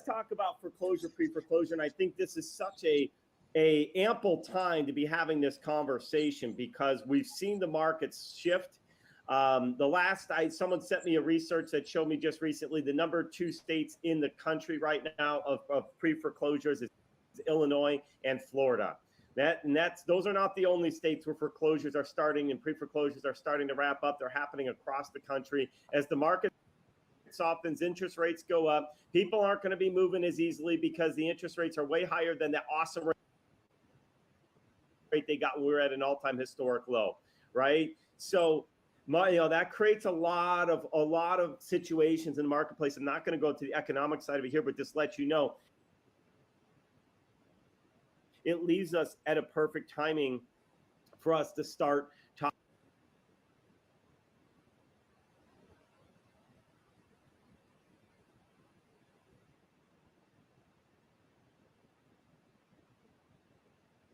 talk about foreclosure, pre-foreclosure. And I think this is such a ample time to be having this conversation because we've seen the markets shift. Someone sent me a research that showed me just recently the number 2 states in the country right now of pre-foreclosures is Illinois and Florida. Those are not the only states where foreclosures are starting and pre-foreclosures are starting to wrap up. They're happening across the country as the market softens, interest rates go up. People aren't going to be moving as easily because the interest rates are way higher than the awesome rate they got when we were at an all-time historic low, right? So that creates a lot of situations in the marketplace. I'm not going to go to the economic side of it here, but just let you know, it leaves us at a perfect timing for us to start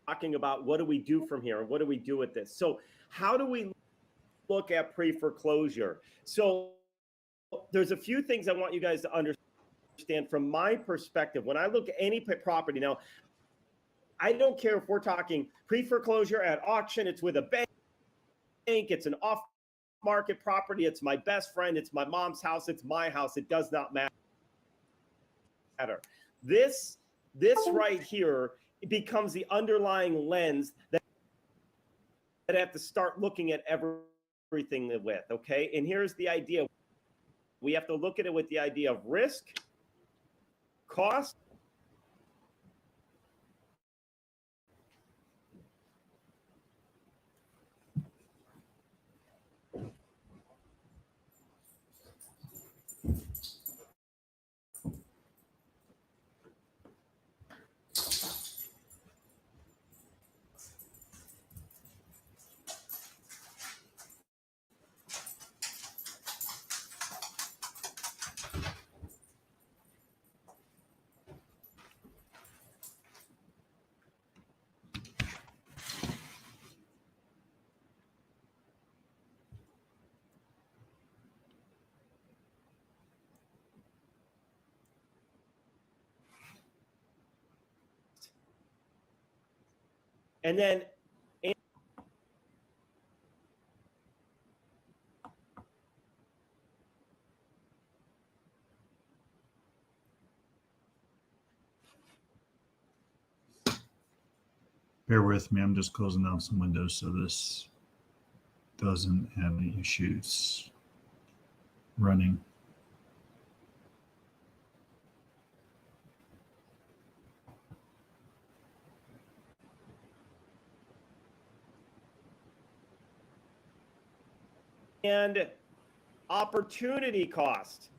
talking about what do we do from here and what do we do with this. So how do we look at pre-foreclosure? So there's a few things I want you guys to understand from my perspective. When I look at any property now, I don't care if we're talking pre-foreclosure at auction, it's with a bank, it's an off-market property, it's my best friend, it's my mom's house, it's my house, it does not matter. This right here, it becomes the underlying lens that I have to start looking at everything with, okay? And here's the idea. We have to look at it with the idea of risk, cost, and then Bear with me. I'm just closing down some windows so this doesn't have any issues running. and opportunity cost.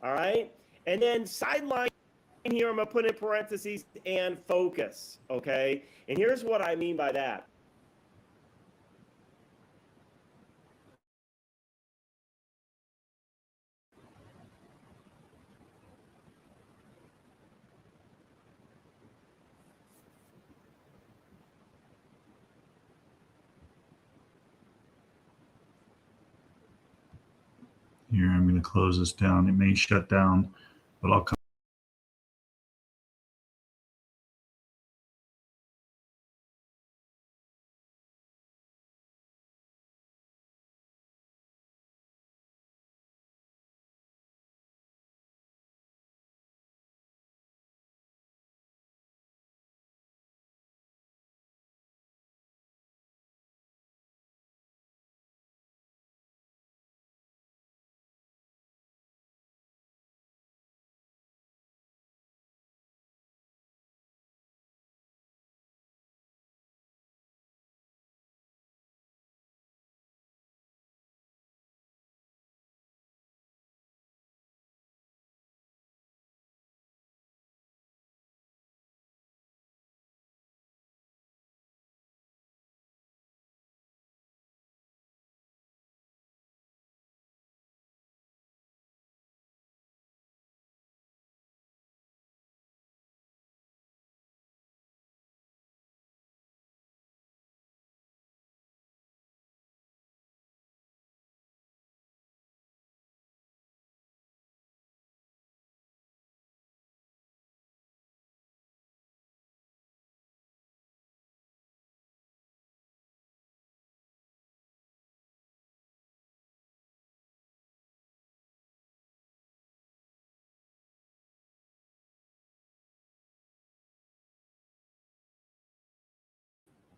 All right. And then sideline here, I'm going to put in parentheses and focus. Okay. And here's what I mean by that. Here, I'm going to close this down. It may shut down, but I'll come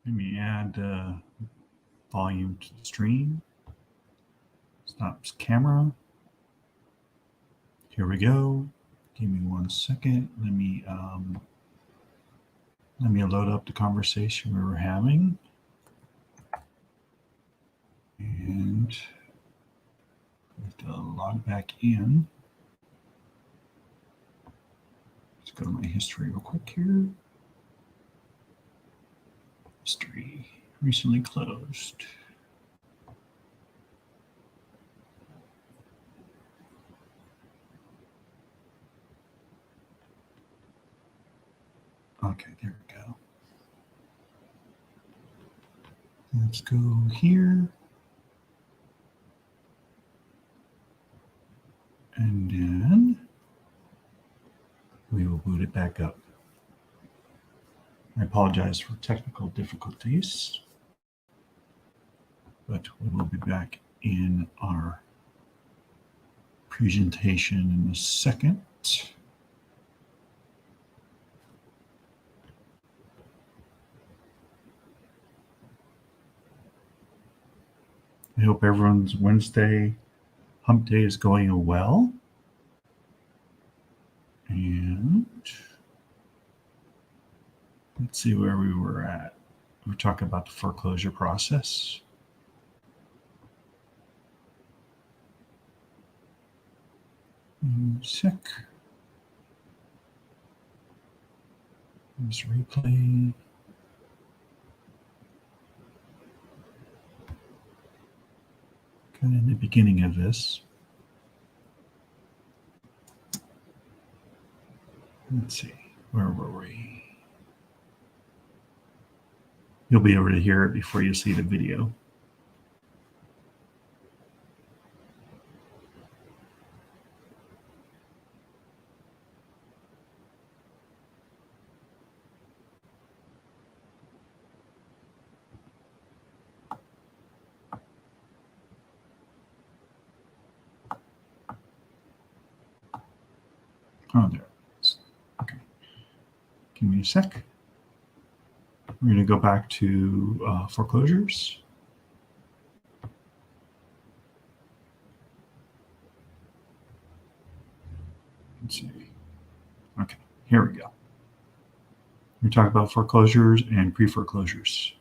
Let me add volume to the stream. Stops camera. Here we go. Give me 1 second. Let me load up the conversation we were having. And I have to log back in. Let's go to my history real quick here. History recently closed. Okay, there we go. Let's go here. And then we will boot it back up. I apologize for technical difficulties, but we will be back in our presentation in a second. I hope everyone's Wednesday hump day is going well. And let's see where we were at. We're talking about the foreclosure process. Sec. Let's replay. Kind of in the beginning of this. Let's see, where were we? You'll be able to hear it before you see the video. Oh, there it is. Okay. Give me a sec. We're going to go back to foreclosures. Let's see. Okay, here we go. We're talking about foreclosures and pre-foreclosures.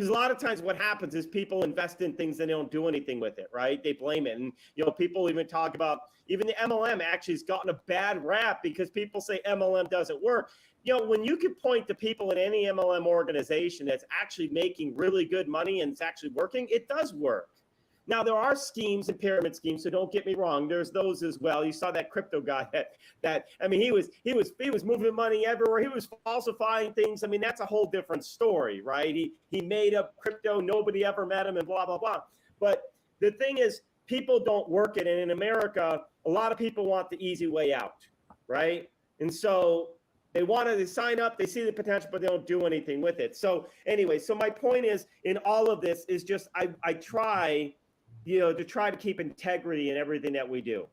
Because a lot of times what happens is people invest in things and they don't do anything with it, right? They blame it. And, people even talk about, even the MLM actually has gotten a bad rap because people say MLM doesn't work. When you can point to people in any MLM organization that's actually making really good money and it's actually working, it does work. Now, there are schemes and pyramid schemes, so don't get me wrong. There's those as well. You saw that crypto guy he was moving money everywhere. He was falsifying things. I mean, that's a whole different story, right? He made up crypto. Nobody ever met him and blah, blah, blah. But the thing is, people don't work it. And in America, a lot of people want the easy way out, right? And so they sign up, they see the potential, but they don't do anything with it. So anyway, so my point is in all of this is just, I try, to try to keep integrity in everything that we do.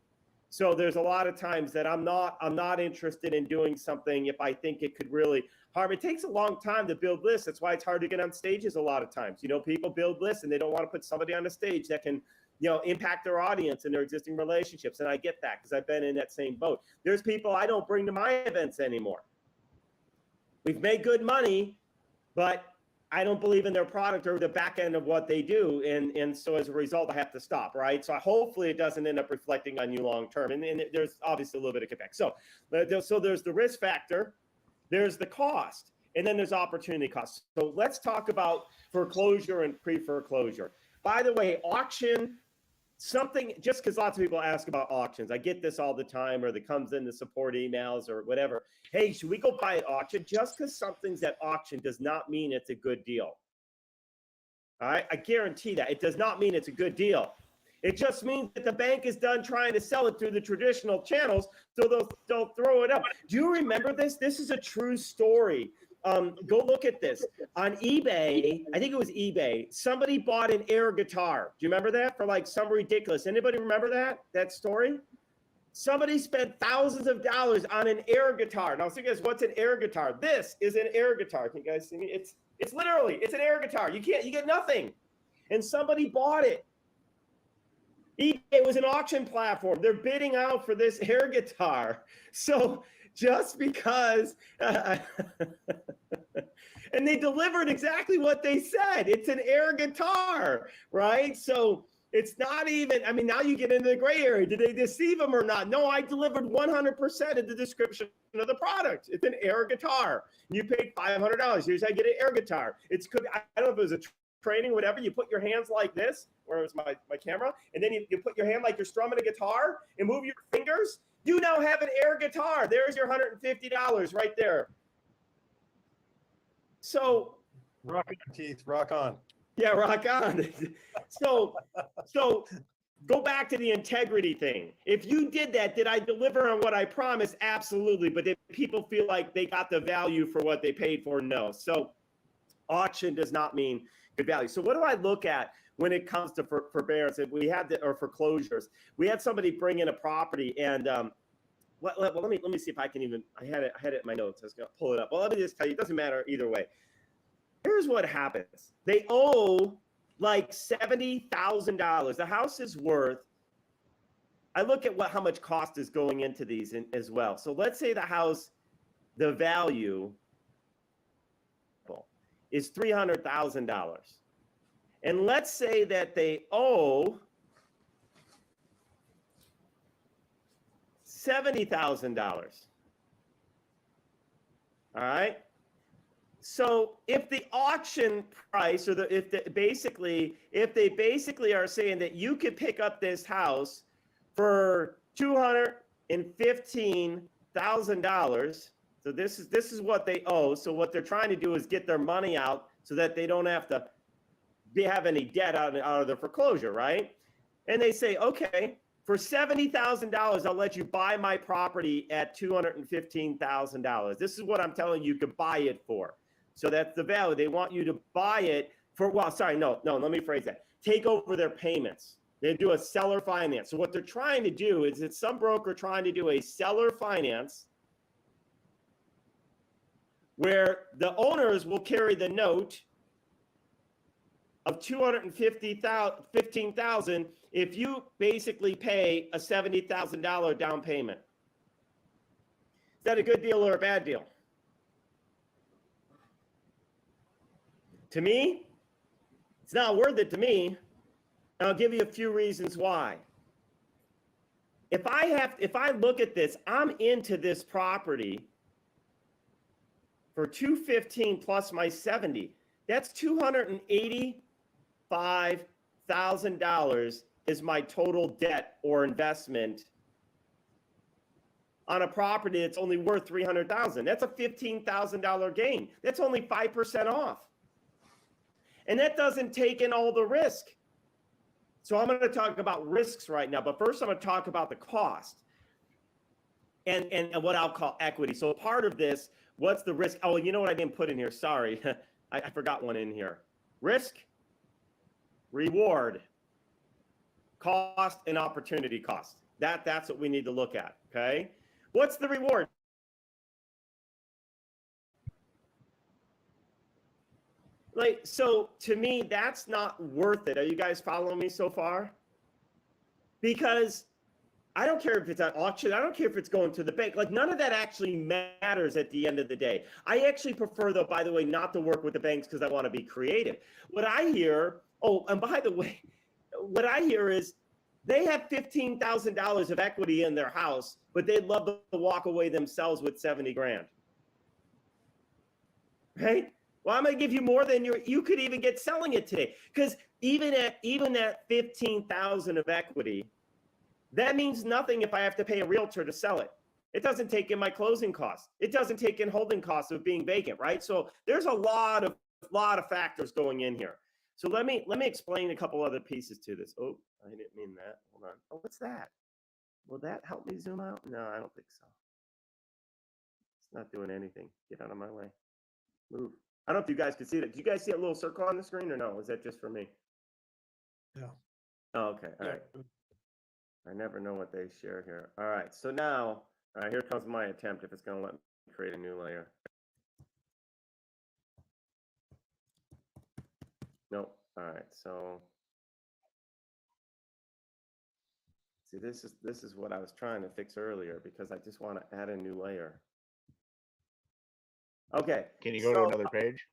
So there's a lot of times that I'm not interested in doing something if I think it could really harm. It takes a long time to build lists. That's why it's hard to get on stages a lot of times. People build lists and they don't want to put somebody on the stage that can, impact their audience and their existing relationships. And I get that because I've been in that same boat. There's people I don't bring to my events anymore. We've made good money, but I don't believe in their product or the back end of what they do. And so as a result, I have to stop, right? So hopefully it doesn't end up reflecting on you long term. And there's obviously a little bit of kickback. So there's the risk factor, there's the cost, and then there's opportunity cost. So let's talk about foreclosure and pre-foreclosure. By the way, auction, something, just because lots of people ask about auctions, I get this all the time, or that comes in the support emails or whatever. Hey, should we go buy at auction? Just because something's at auction does not mean it's a good deal. All right, I guarantee that. It does not mean it's a good deal. It just means that the bank is done trying to sell it through the traditional channels, so they'll throw it up. Do you remember this? This is a true story. Go look at this. On eBay, I think it was eBay, somebody bought an air guitar. Do you remember that? For like some ridiculous. Anybody remember that story? Somebody spent thousands of dollars on an air guitar. Now, so you guys, what's an air guitar? This is an air guitar. Can you guys see me? It's literally, it's an air guitar. You get nothing. And somebody bought it. eBay was an auction platform. They're bidding out for this air guitar. So just because, and they delivered exactly what they said. It's an air guitar, right? So it's not even, I mean, now you get into the gray area. Did they deceive them or not? No, I delivered 100% of the description of the product. It's an air guitar. You paid $500. Here's how you get an air guitar. I don't know if it was a training, whatever. You put your hands like this, where was my camera, and then you put your hand like you're strumming a guitar and move your fingers. You now have an air guitar. There's your $150 right there. So rock on, Keith, rock on. Yeah, rock on. So go back to the integrity thing. If you did that, did I deliver on what I promised? Absolutely. But did people feel like they got the value for what they paid for? No. So auction does not mean good value. So what do I look at when it comes to forbearance? Or foreclosures. We had somebody bring in a property, and let me see if I can even. I had it in my notes. I was gonna pull it up. Well, let me just tell you, it doesn't matter either way. Here's what happens. They owe like $70,000. The house is worth, I look at how much cost is going into these as well. So let's say the house, the value is $300,000. And let's say that they owe $70,000. All right. So if the auction price, or if they basically are saying that you could pick up this house for $215,000, so this is what they owe. So what they're trying to do is get their money out so that they don't have to have any debt out of the foreclosure, right? And they say, okay, for $70,000, I'll let you buy my property at $215,000. This is what I'm telling you could buy it for. So that's the value. They want you to buy it for, well, sorry, no, let me phrase that. Take over their payments. They do a seller finance. So what they're trying to do is it's some broker trying to do a seller finance where the owners will carry the note of $215,000 if you basically pay a $70,000 down payment. Is that a good deal or a bad deal? To me, It's not worth it to me. And I'll give you a few reasons why. If I look at this, I'm into this property for $215 plus my 70. That's $285,000 is my total debt or investment on a property that's only worth $300,000. That's a $15,000 gain. That's only 5% off. And that doesn't take in all the risk. So I'm going to talk about risks right now, but first I'm going to talk about the cost and what I'll call equity. So part of this, what's the risk? Oh, you know what I didn't put in here? Sorry, I forgot one in here. Risk, reward, cost, and opportunity cost. That's what we need to look at, okay? What's the reward? Like, so to me, that's not worth it. Are you guys following me so far? Because I don't care if it's at auction. I don't care if it's going to the bank. Like, none of that actually matters at the end of the day. I actually prefer, though, by the way, not to work with the banks because I want to be creative. What I hear, oh, and by the way, what I hear is they have $15,000 of equity in their house, but they'd love to walk away themselves with 70 grand. Right? Well, I'm going to give you more than you could even get selling it today. Because even at 15,000 of equity, that means nothing if I have to pay a realtor to sell it. It doesn't take in my closing costs. It doesn't take in holding costs of being vacant, right? So there's a lot of factors going in here. So let me explain a couple other pieces to this. Oh, I didn't mean that. Hold on. Oh, what's that? Will that help me zoom out? No, I don't think so. It's not doing anything. Get out of my way. Move. I don't know if you guys can see that. Do you guys see a little circle on the screen or no? Is that just for me? Yeah. Oh, okay. All right. I never know what they share here. All right. So now, all right, here comes my attempt if it's going to let me create a new layer. Nope. All right. So see, this is what I was trying to fix earlier because I just want to add a new layer. Okay. Can you go to another page?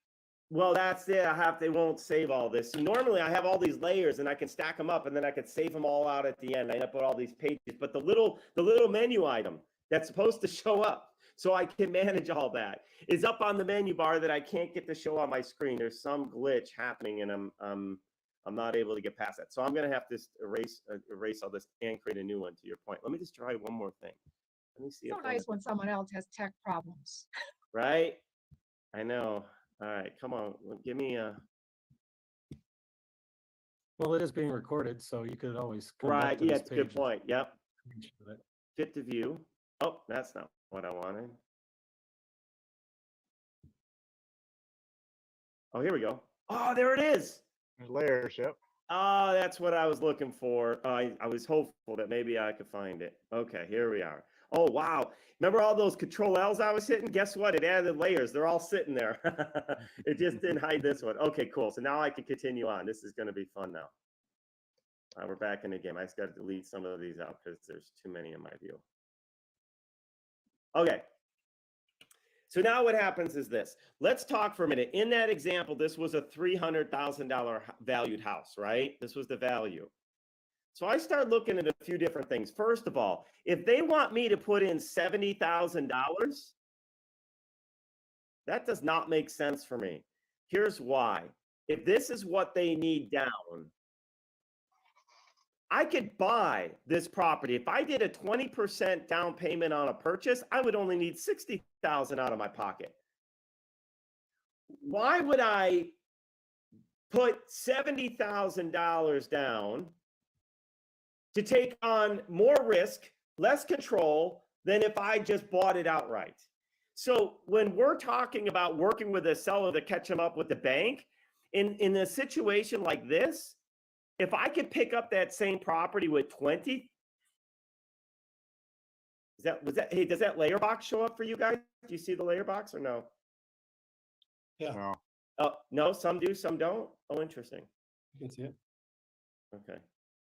Well, that's it. They won't save all this. So normally I have all these layers and I can stack them up and then I could save them all out at the end. I end up with all these pages, but the little menu item that's supposed to show up so I can manage all that is up on the menu bar that I can't get to show on my screen. There's some glitch happening and I'm not able to get past that. So I'm going to have to erase all this and create a new one to your point. Let me just try one more thing. Let me see. So nice when someone else has tech problems. Right? I know. All right, come on. Give me a. Well, it is being recorded, so you could always come Right. back to Yeah, this it's a good page point. Yep. and change it. Fit to view. Oh, that's not what I wanted. Oh, here we go. Oh, there it is. Layers, yep. Oh, that's what I was looking for. I was hopeful that maybe I could find it. Okay, here we are. Oh, wow. Remember all those Control L's I was hitting? Guess what? It added layers. They're all sitting there. It just didn't hide this one. Okay, cool. So now I can continue on. This is going to be fun now. All right, we're back in the game. I just got to delete some of these out because there's too many in my view. Okay. So now what happens is this. Let's talk for a minute. In that example, this was a $300,000 valued house, right? This was the value. So I start looking at a few different things. First of all, if they want me to put in $70,000, that does not make sense for me. Here's why. If this is what they need down, I could buy this property. If I did a 20% down payment on a purchase, I would only need $60,000 out of my pocket. Why would I put $70,000 down to take on more risk, less control than if I just bought it outright? So when we're talking about working with a seller to catch them up with the bank, in a situation like this, if I could pick up that same property with 20, hey, does that layer box show up for you guys? Do you see the layer box or no? Yeah. No. Oh, no, some do, some don't. Oh, interesting. You can see it. Okay.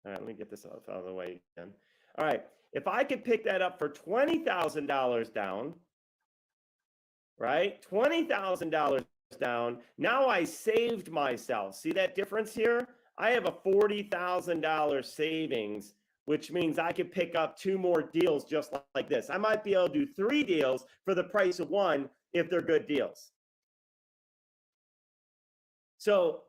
All right, let me get this out of the way again. All right. If I could pick that up for $20,000 down, right? $20,000 down. Now I saved myself. See that difference here? I have a $40,000 savings, which means I could pick up 2 more deals just like this. I might be able to do 3 deals for the price of 1 if they're good deals. So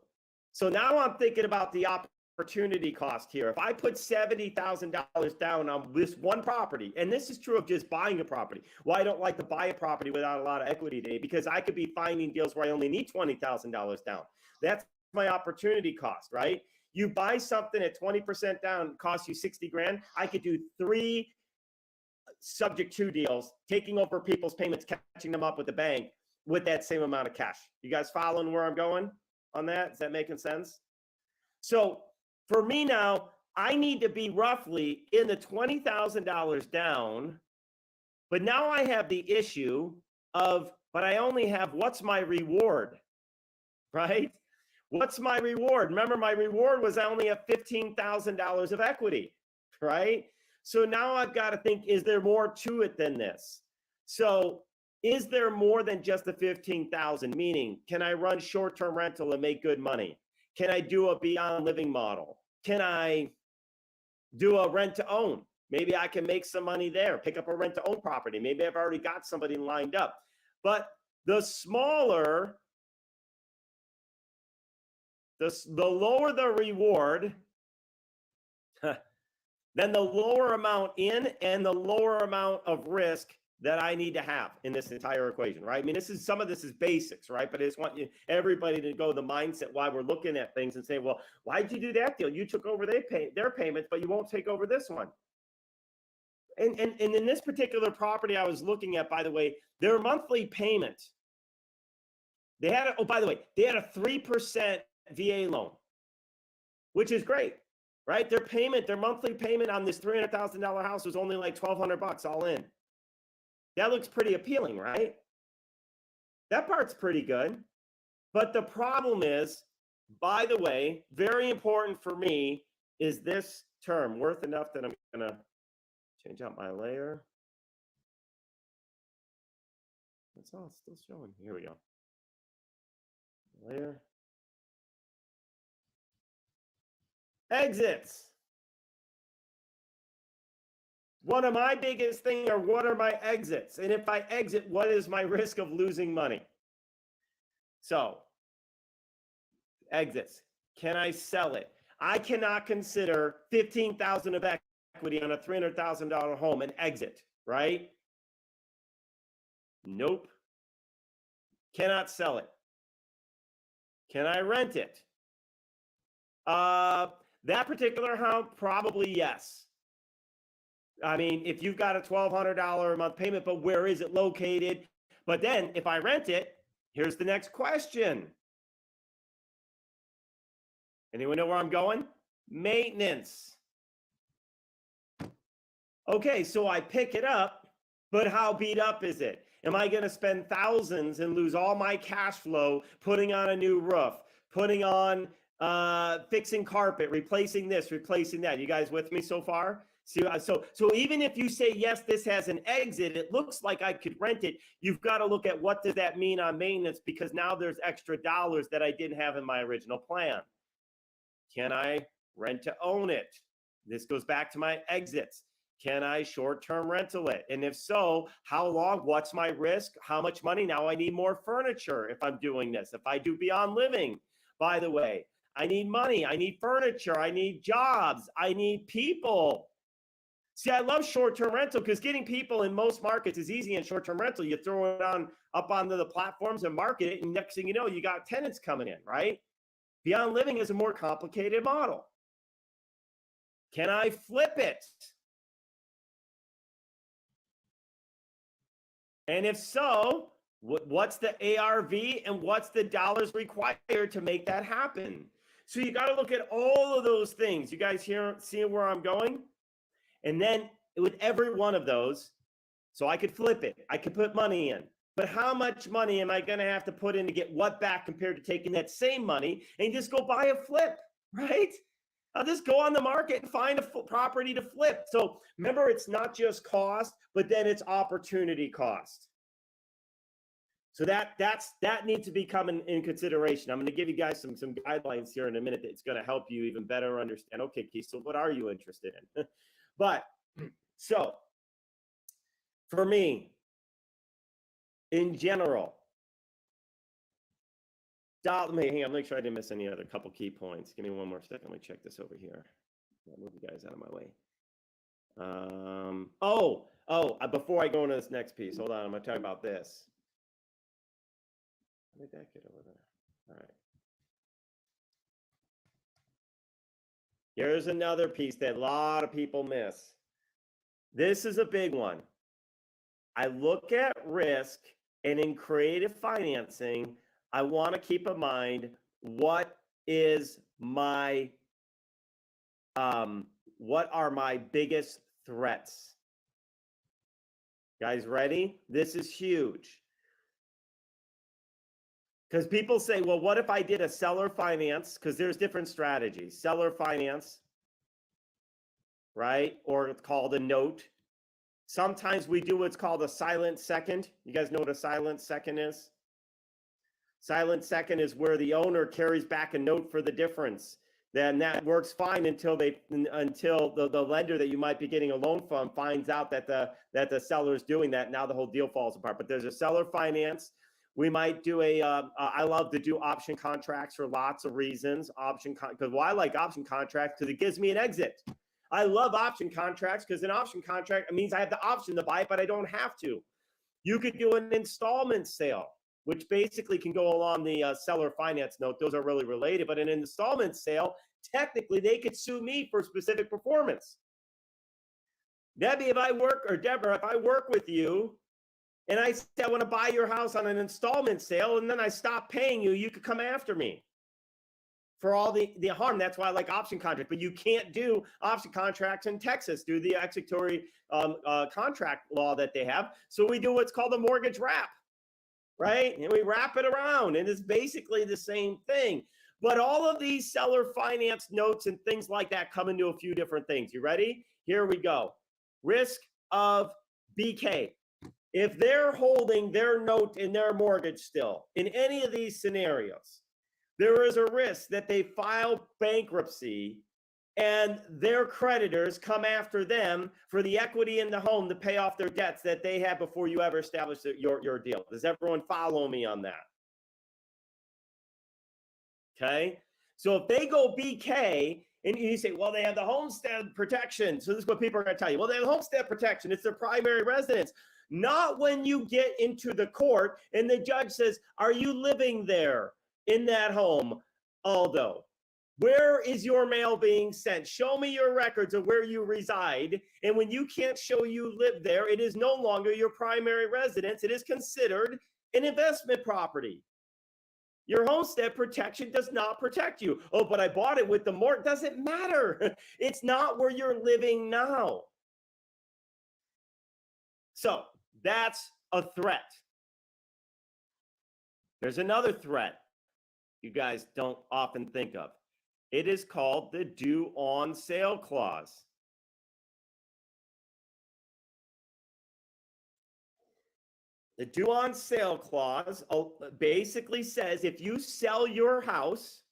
now I'm thinking about the opportunity cost here. If I put $70,000 down on this one property, and this is true of just buying a property. Well, I don't like to buy a property without a lot of equity today because I could be finding deals where I only need $20,000 down. That's my opportunity cost, right? You buy something at 20% down, costs you 60 grand. I could do 3 subject to deals, taking over people's payments, catching them up with the bank with that same amount of cash. You guys following where I'm going on that? Is that making sense? So for me now, I need to be roughly in the $20,000 down, but now I have the issue of, but I only have, what's my reward, right? What's my reward? Remember, my reward was I only have $15,000 of equity, right? So now I've got to think, is there more to it than this? So is there more than just the 15,000? Meaning, can I run short-term rental and make good money? Can I do a beyond living model? Can I do a rent to own? Maybe I can make some money there, pick up a rent to own property. Maybe I've already got somebody lined up. But the smaller, the lower the reward, then the lower amount in and the lower amount of risk that I need to have in this entire equation, right? I mean, some of this is basics, right? But I just want everybody to go the mindset while we're looking at things and say, well, why'd you do that deal? You took over their payments, but you won't take over this one. And in this particular property I was looking at, by the way, their monthly payment, they had a 3% VA loan, which is great, right? Their monthly payment on this $300,000 house was only like $1,200 all in. That looks pretty appealing, right? That part's pretty good. But the problem is, by the way, very important for me is this term, worth enough that I'm going to change out my layer. That's all it's still showing. Here we go. Layer. Exits. One of my biggest things are, what are my exits? And if I exit, what is my risk of losing money? So, exits. Can I sell it? I cannot consider $15,000 of equity on a $300,000 home and exit, right? Nope. Cannot sell it. Can I rent it? That particular home, probably yes. I mean, if you've got a $1,200 a month payment, but where is it located? But then if I rent it, here's the next question. Anyone know where I'm going? Maintenance. Okay, so I pick it up, but how beat up is it? Am I going to spend thousands and lose all my cash flow putting on a new roof, putting on fixing carpet, replacing this, replacing that? You guys with me so far? See, so even if you say, yes, this has an exit, it looks like I could rent it. You've got to look at what does that mean on maintenance, because now there's extra dollars that I didn't have in my original plan. Can I rent to own it? This goes back to my exits. Can I short-term rental it? And if so, how long? What's my risk? How much money? Now I need more furniture if I'm doing this. If I do beyond living, by the way, I need money. I need furniture. I need jobs. I need people. See, I love short-term rental because getting people in most markets is easy in short-term rental. You throw it up onto the platforms and market it, and next thing you know, you got tenants coming in, right? Beyond living is a more complicated model. Can I flip it? And if so, what's the ARV and what's the dollars required to make that happen? So you got to look at all of those things. You guys see where I'm going? And then with every one of those, so I could flip it, I could put money in, but how much money am I going to have to put in to get what back compared to taking that same money and just go buy a flip, right? I'll just go on the market and find a property to flip. So remember, it's not just cost, but then it's opportunity cost. So that needs to be coming in consideration. I'm going to give you guys some guidelines here in a minute that's going to help you even better understand. Okay, Keith, so what are you interested in? But so for me, in general, let me hang on, make sure I didn't miss any other couple key points. Give me one more second. Let me check this over here. I'll move you guys out of my way. Before I go into this next piece, hold on. I'm going to talk about this. How did that get over there? All right. Here's another piece that a lot of people miss. This is a big one. I look at risk, and in creative financing, I want to keep in mind what are my biggest threats. Guys, ready? This is huge. Because people say, well, what if I did a seller finance? Because there's different strategies. Seller finance, right? Or it's called a note. Sometimes we do what's called a silent second. You guys know what a silent second is? Silent second is where the owner carries back a note for the difference. Then that works fine until the lender that you might be getting a loan from finds out that the seller is doing that. Now the whole deal falls apart. But there's a seller finance. We might do I love to do option contracts for lots of reasons. Because I like option contracts because it gives me an exit. I love option contracts because an option contract, it means I have the option to buy it, but I don't have to. You could do an installment sale, which basically can go along the seller finance note. Those are really related, but an installment sale, technically they could sue me for specific performance. Debbie, Deborah, if I work with you and I say I want to buy your house on an installment sale and then I stop paying you, you could come after me for all the harm. That's why I like option contracts, but you can't do option contracts in Texas due to the executory contract law that they have. So we do what's called a mortgage wrap, right? And we wrap it around, and it's basically the same thing. But all of these seller finance notes and things like that come into a few different things. You ready? Here we go. Risk of BK. If they're holding their note in their mortgage still, in any of these scenarios, there is a risk that they file bankruptcy and their creditors come after them for the equity in the home to pay off their debts that they had before you ever established your deal. Does everyone follow me on that? Okay. So if they go BK and you say, well, they have the homestead protection. So this is what people are going to tell you. Well, they have homestead protection. It's their primary residence. Not when you get into the court and the judge says, are you living there in that home, Aldo? Where is your mail being sent? Show me your records of where you reside. And when you can't show you live there, it is no longer your primary residence. It is considered an investment property. Your homestead protection does not protect you. Oh, but I bought it with the mortgage. Doesn't matter. It's not where you're living now. So that's a threat. There's another threat you guys don't often think of. It is called the due on sale clause. The due on sale clause basically says if you sell your house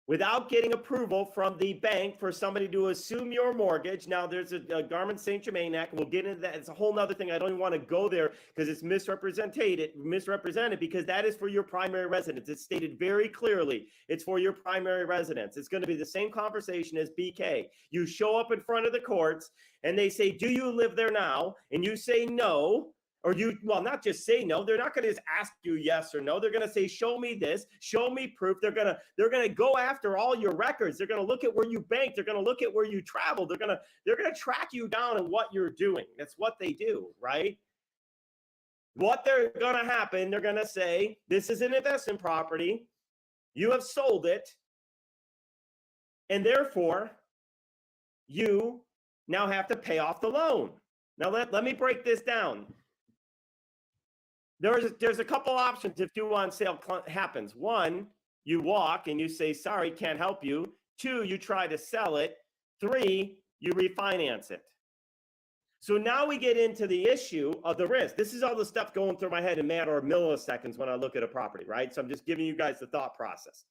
without getting approval from the bank for somebody to assume your mortgage. Now, there's a Garment-St. Germain Act. We'll get into that. It's a whole nother thing. I don't even want to go there because it's misrepresented because that is for your primary residence. It's stated very clearly. It's for your primary residence. It's going to be the same conversation as BK. You show up in front of the courts and they say, do you live there now? And you say no. Or not just say no. They're not going to just ask you yes or no. They're going to say, show me this, show me proof. They're going to go after all your records. They're going to look at where you bank. They're going to look at where you travel. They're going to track you down and what you're doing. That's what they do, right? What they're going to happen, they're going to say, this is an investment property. You have sold it. And therefore, you now have to pay off the loan. Now, let me break this down. There's a couple options if due on sale happens. One, you walk and you say, sorry, can't help you. Two, you try to sell it. Three, you refinance it. So now we get into the issue of the risk. This is all the stuff going through my head in a matter of milliseconds when I look at a property, right? So I'm just giving you guys the thought process.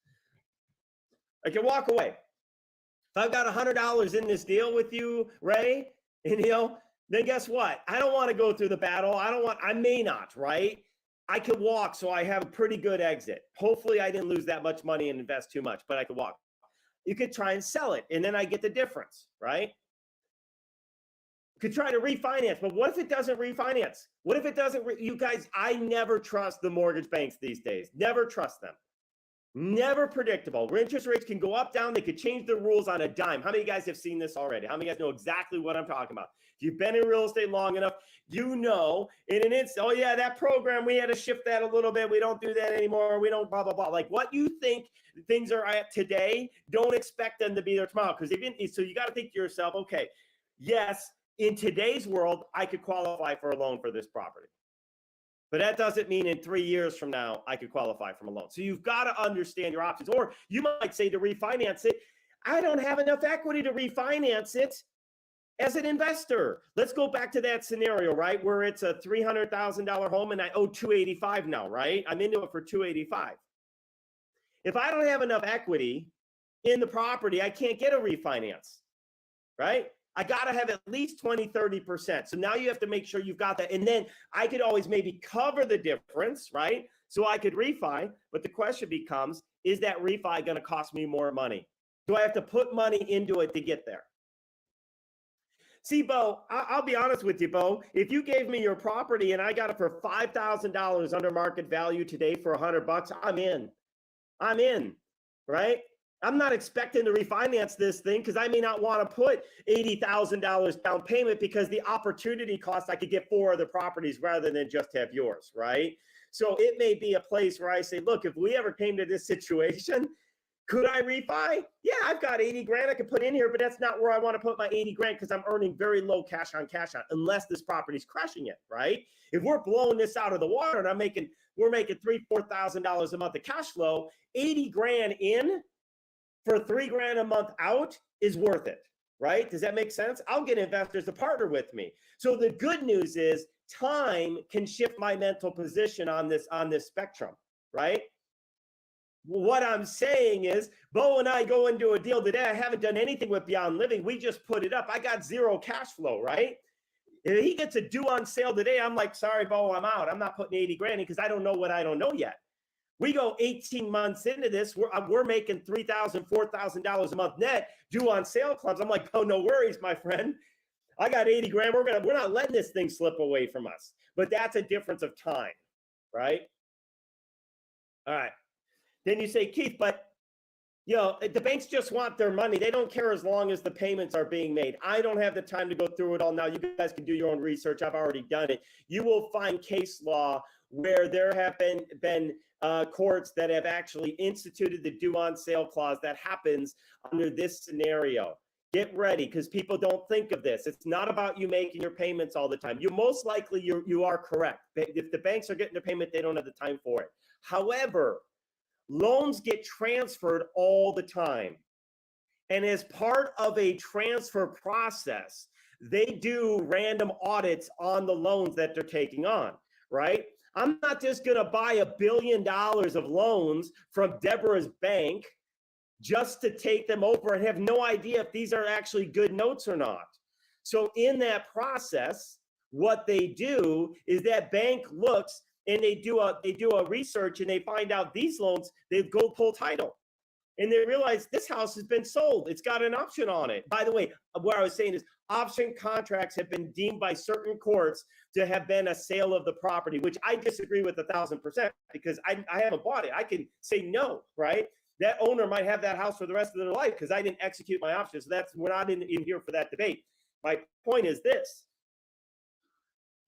I can walk away. If I've got $100 in this deal with you, Ray, and then guess what? I don't want to go through the battle. I may not, right? I could walk, so I have a pretty good exit. Hopefully I didn't lose that much money and invest too much, but I could walk. You could try and sell it, and then I get the difference, right? Could try to refinance, but what if it doesn't refinance? What if it doesn't? You guys, I never trust the mortgage banks these days. Never trust them. Never predictable. Interest rates can go up, down. They could change the rules on a dime. How many of you guys have seen this already? How many of you guys know exactly what I'm talking about? If you've been in real estate long enough, you know in an instant, oh yeah, that program, we had to shift that a little bit. We don't do that anymore. We don't blah, blah, blah. Like what you think things are at today, don't expect them to be there tomorrow. So you got to think to yourself, okay, yes, in today's world, I could qualify for a loan for this property. But that doesn't mean in 3 years from now, I could qualify for a loan. So you've got to understand your options. Or you might say to refinance it, I don't have enough equity to refinance it as an investor. Let's go back to that scenario, right? Where it's a $300,000 home and I owe $285 now, right? I'm into it for $285. If I don't have enough equity in the property, I can't get a refinance, right? I got to have at least 20, 30%. So now you have to make sure you've got that. And then I could always maybe cover the difference, right? So I could refi. But the question becomes, is that refi going to cost me more money? Do I have to put money into it to get there? See, Bo, I'll be honest with you, Bo. If you gave me your property and I got it for $5,000 under market value today for $100, I'm in. I'm in, right? I'm not expecting to refinance this thing because I may not want to put $80,000 down payment because the opportunity cost, I could get 4 other properties rather than just have yours, right? So it may be a place where I say, look, if we ever came to this situation, could I refi? Yeah, I've got 80 grand I could put in here, but that's not where I want to put my 80 grand because I'm earning very low cash on unless this property's crushing it, right? If we're blowing this out of the water and we're making $3,000-$4,000 a month of cash flow, 80 grand in for 3 grand a month out is worth it, right? Does that make sense? I'll get investors to partner with me. So the good news is time can shift my mental position on this spectrum, right? What I'm saying is, Bo and I go into a deal today. I haven't done anything with Beyond Living. We just put it up. I got 0 cash flow, right? If he gets a due on sale today, I'm like, sorry, Bo, I'm out. I'm not putting 80 grand in because I don't know what I don't know yet. We go 18 months into this, we're making $3,000, $4,000 a month net due on sale clubs. I'm like, oh, no worries, my friend. I got 80 grand. We're not letting this thing slip away from us. But that's a difference of time, right? All right. Then you say, Keith, but the banks just want their money. They don't care as long as the payments are being made. I don't have the time to go through it all now. You guys can do your own research. I've already done it. You will find case law where there have been courts that have actually instituted the due on sale clause that happens under this scenario. Get ready, because people don't think of this. It's not about you making your payments all the time. You most likely you are correct. If the banks are getting their payment, they don't have the time for it. However, loans get transferred all the time. And as part of a transfer process, they do random audits on the loans that they're taking on, right? I'm not just going to buy $1 billion of loans from Deborah's bank just to take them over and have no idea if these are actually good notes or not. So in that process, what they do is that bank looks and they do a research and they find out these loans, they go pull title. And they realize this house has been sold. It's got an option on it. By the way, what I was saying is option contracts have been deemed by certain courts to have been a sale of the property, which I disagree with 1,000% because I haven't bought it. I can say no, right? That owner might have that house for the rest of their life because I didn't execute my options. So we're not in here for that debate. My point is this.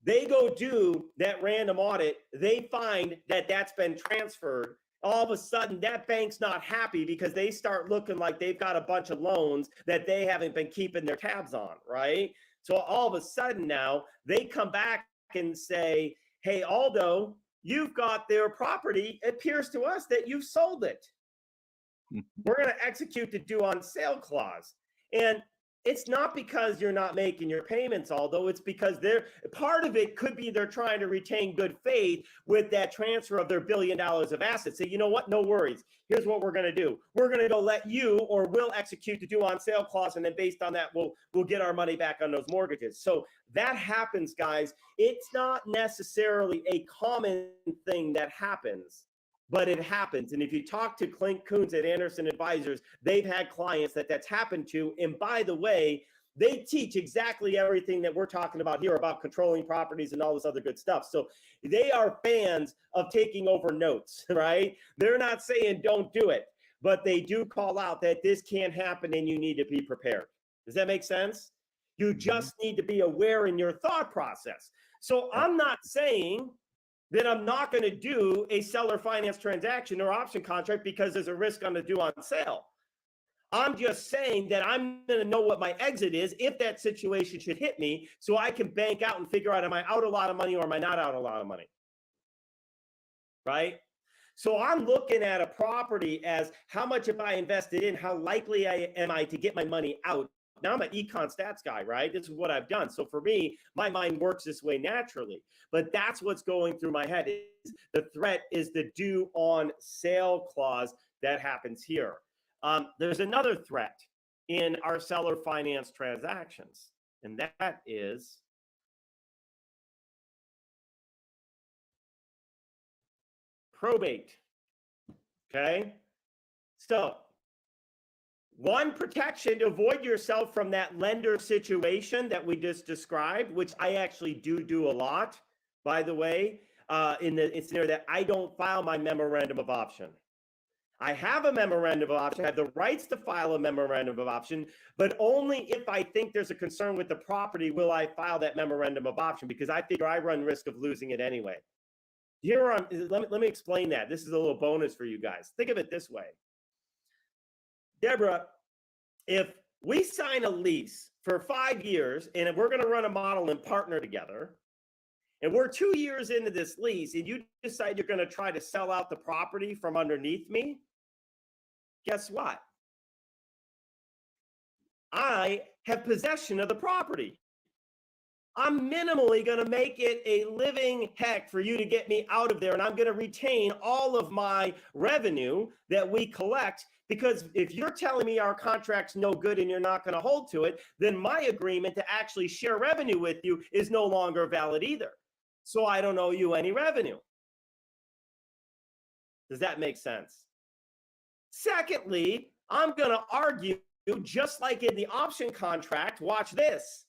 They go do that random audit. They find that that's been transferred. All of a sudden, that bank's not happy because they start looking like they've got a bunch of loans that they haven't been keeping their tabs on, right? So all of a sudden now, they come back and say, hey, Aldo, you've got their property. It appears to us that you've sold it. We're going to execute the due on sale clause. And It's not because you're not making your payments, although it's because part of it could be they're trying to retain good faith with that transfer of their $1 billion of assets. So you know what? No worries. Here's what we're going to do. We're going to go let you, or we'll execute the due on sale clause, and then based on that, we'll get our money back on those mortgages. So that happens, guys. It's not necessarily a common thing that happens, but it happens. And if you talk to Clint Coons at Anderson Advisors, they've had clients that's happened to. And by the way, they teach exactly everything that we're talking about here about controlling properties and all this other good stuff. So they are fans of taking over notes, right? They're not saying don't do it, but they do call out that this can happen and you need to be prepared. Does that make sense? You just need to be aware in your thought process. So I'm not saying that I'm not going to do a seller finance transaction or option contract because there's a risk on the due on sale. I'm just saying that I'm going to know what my exit is if that situation should hit me, so I can bank out and figure out, am I out a lot of money or am I not out a lot of money? Right? So I'm looking at a property as how much have I invested in, how likely am I to get my money out. Now I'm an econ stats guy, right? This is what I've done. So for me, my mind works this way naturally, but that's what's going through my head. The threat is the due on sale clause that happens here. There's another threat in our seller finance transactions, and that is probate. Okay. So one protection to avoid yourself from that lender situation that we just described, which I actually do a lot, by the way, in the scenario that I don't file my memorandum of option. I have a memorandum of option. I have the rights to file a memorandum of option, but only if I think there's a concern with the property will I file that memorandum of option, because I figure I run risk of losing it anyway. Let me explain that. This is a little bonus for you guys. Think of it this way. Deborah, if we sign a lease for 5 years and we're going to run a model and partner together, and we're 2 years into this lease and you decide you're going to try to sell out the property from underneath me, guess what? I have possession of the property. I'm minimally going to make it a living heck for you to get me out of there, and I'm going to retain all of my revenue that we collect, because if you're telling me our contract's no good and you're not going to hold to it, then my agreement to actually share revenue with you is no longer valid either. So I don't owe you any revenue. Does that make sense? Secondly, I'm going to argue, just like in the option contract, watch this.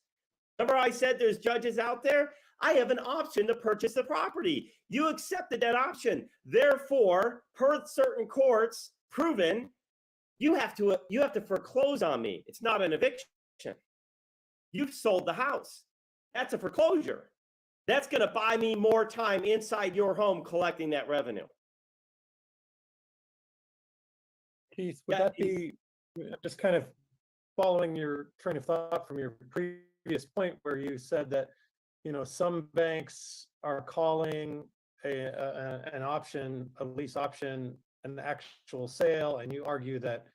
Remember I said there's judges out there? I have an option to purchase the property. You accepted that option. Therefore, per certain courts, proven, you have to foreclose on me. It's not an eviction. You've sold the house. That's a foreclosure. That's going to buy me more time inside your home collecting that revenue. Keith, would that be just kind of following your train of thought from your previous point where you said that, you know, some banks are calling an option, a lease option, an actual sale, and you argue that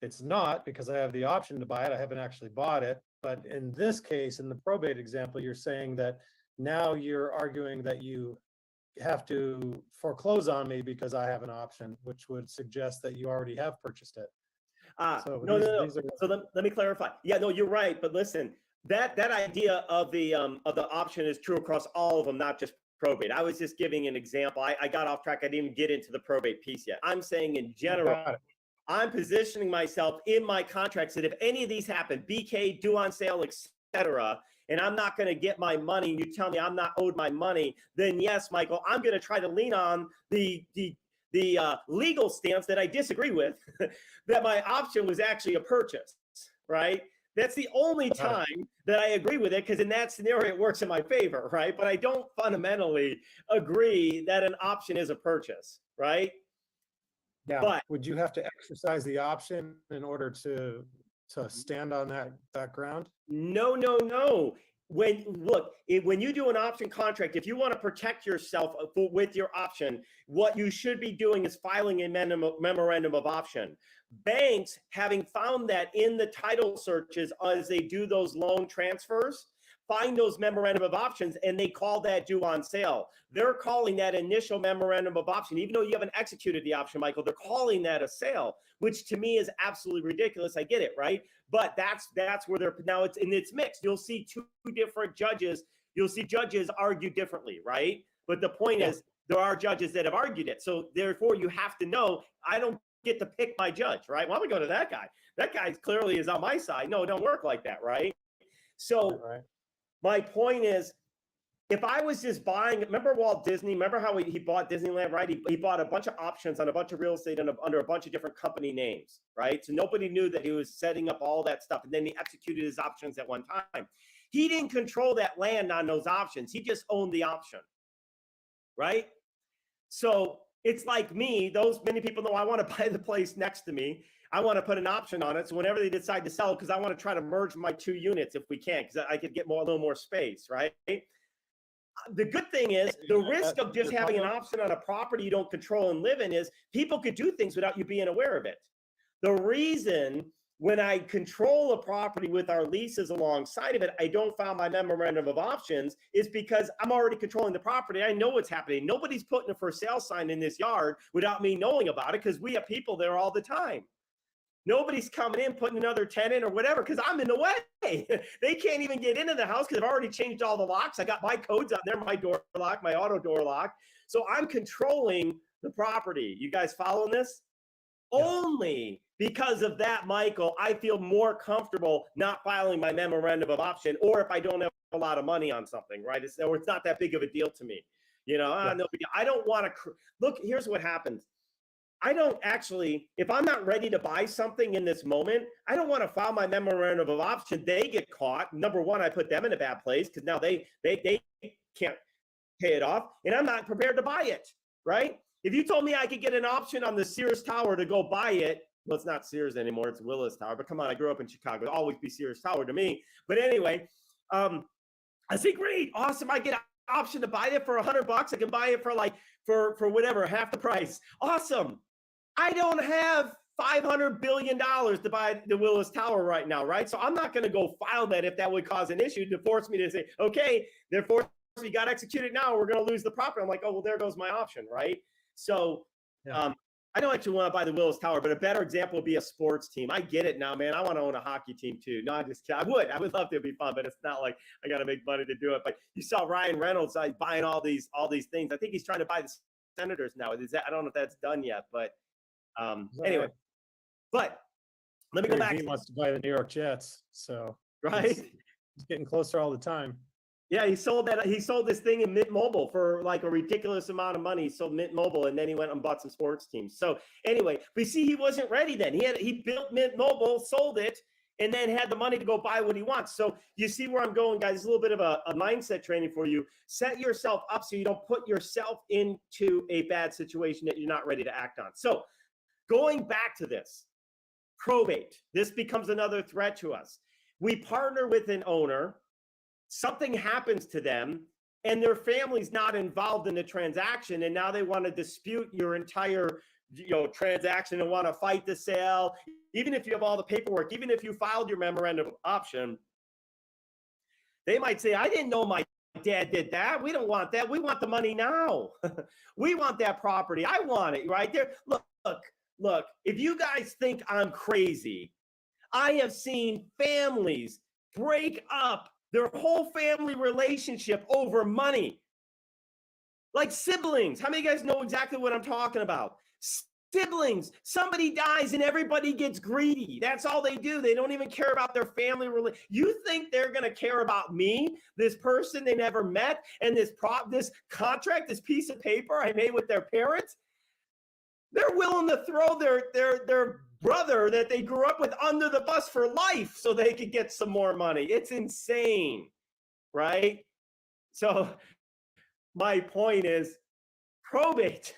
it's not because I have the option to buy it. I haven't actually bought it. But in this case, in the probate example, you're saying that now you're arguing that you have to foreclose on me because I have an option, which would suggest that you already have purchased it. So let me clarify. Yeah, no, you're right. But listen, that idea of the option is true across all of them, not just probate. I was just giving an example. I got off track. I didn't even get into the probate piece yet. I'm saying in general, I'm positioning myself in my contracts that if any of these happen, BK, due on sale, etc., and I'm not going to get my money, and you tell me I'm not owed my money, then yes, Michael, I'm going to try to lean on the legal stance that I disagree with, that my option was actually a purchase, right? That's the only time that I agree with it, because in that scenario, it works in my favor, right? But I don't fundamentally agree that an option is a purchase, right? Yeah. But would you have to exercise the option in order to stand on that ground? No. when you do an option contract, if you want to protect yourself with your option, what you should be doing is filing a memorandum of option. Banks, having found that in the title searches as they do those loan transfers, find those memorandum of options, and they call that due on sale. They're calling that initial memorandum of option, even though you haven't executed the option, Michael, they're calling that a sale, which to me is absolutely ridiculous. I get it, right? But that's where they're now. It's mixed. You'll see two different judges. You'll see judges argue differently, right? But the point is, there are judges that have argued it. So therefore, you have to know, I don't get to pick my judge, right? Well, I'm gonna go to that guy. That guy clearly is on my side. No, it don't work like that, right? So my point is, if I was just buying, remember Walt Disney? Remember how he bought Disneyland, right? He bought a bunch of options on a bunch of real estate under a bunch of different company names, right? So nobody knew that he was setting up all that stuff. And then he executed his options at one time. He didn't control that land on those options. He just owned the option, right? So it's like me. Those many people know I want to buy the place next to me. I want to put an option on it. So whenever they decide to sell, because I want to try to merge my two units if we can, because I could get a little more space, right? The good thing is the risk of just having an option on a property you don't control and live in is people could do things without you being aware of it. The reason when I control a property with our leases alongside of it, I don't file my memorandum of options is because I'm already controlling the property. I know what's happening. Nobody's putting a for sale sign in this yard without me knowing about it because we have people there all the time. Nobody's coming in, putting another tenant or whatever, because I'm in the way. They can't even get into the house because I've already changed all the locks. I got my codes on there, my door lock, my auto door lock. So I'm controlling the property. You guys following this? Yeah. Only because of that, Michael, I feel more comfortable not filing my memorandum of option, or if I don't have a lot of money on something, right? It's not that big of a deal to me. You know, I don't want to look. Here's what happens. I don't actually, if I'm not ready to buy something in this moment, I don't want to file my memorandum of option. They get caught. Number one, I put them in a bad place because now they can't pay it off, and I'm not prepared to buy it, right? If you told me I could get an option on the Sears Tower to go buy it, well, it's not Sears anymore, it's Willis Tower, but come on, I grew up in Chicago. It'll always be Sears Tower to me. But anyway, I say, great, awesome. I get an option to buy it for $100. I can buy it for whatever, half the price. Awesome. I don't have $500 billion to buy the Willis Tower right now, right? So I'm not going to go file that if that would cause an issue to force me to say, okay, therefore we got executed now, we're going to lose the property. I'm like, oh, well, there goes my option, right? So I don't actually want to buy the Willis Tower, but a better example would be a sports team. I get it now, man. I want to own a hockey team too. No, I would love to. It'd be fun, but it's not like I got to make money to do it. But you saw Ryan Reynolds buying all these things. I think he's trying to buy the Senators now. I don't know if that's done yet, but anyway, but let me go back. He wants to buy the New York Jets, so right, he's getting closer all the time. Yeah, he sold this thing in Mint Mobile for like a ridiculous amount of money. He sold Mint Mobile, and then he went and bought some sports teams. So anyway, we see he wasn't ready then. He built Mint Mobile, sold it, and then had the money to go buy what he wants. So you see where I'm going, guys. A little bit of a mindset training for you. Set yourself up so you don't put yourself into a bad situation that you're not ready to act on. So going back to this, probate. This becomes another threat to us. We partner with an owner. Something happens to them and their family's not involved in the transaction, and now they want to dispute your entire transaction and want to fight the sale. Even if you have all the paperwork, even if you filed your memorandum of option, they might say, I didn't know my dad did that. We don't want that. We want the money now. We want that property. I want it right there. Look, if you guys think I'm crazy, I have seen families break up their whole family relationship over money. Like siblings. How many of you guys know exactly what I'm talking about? Siblings. Somebody dies and everybody gets greedy. That's all they do. They don't even care about their family relationship. You think they're going to care about me, this person they never met, and this contract, this piece of paper I made with their parents? They're willing to throw their brother that they grew up with under the bus for life so they could get some more money. It's insane, right? So my point is probate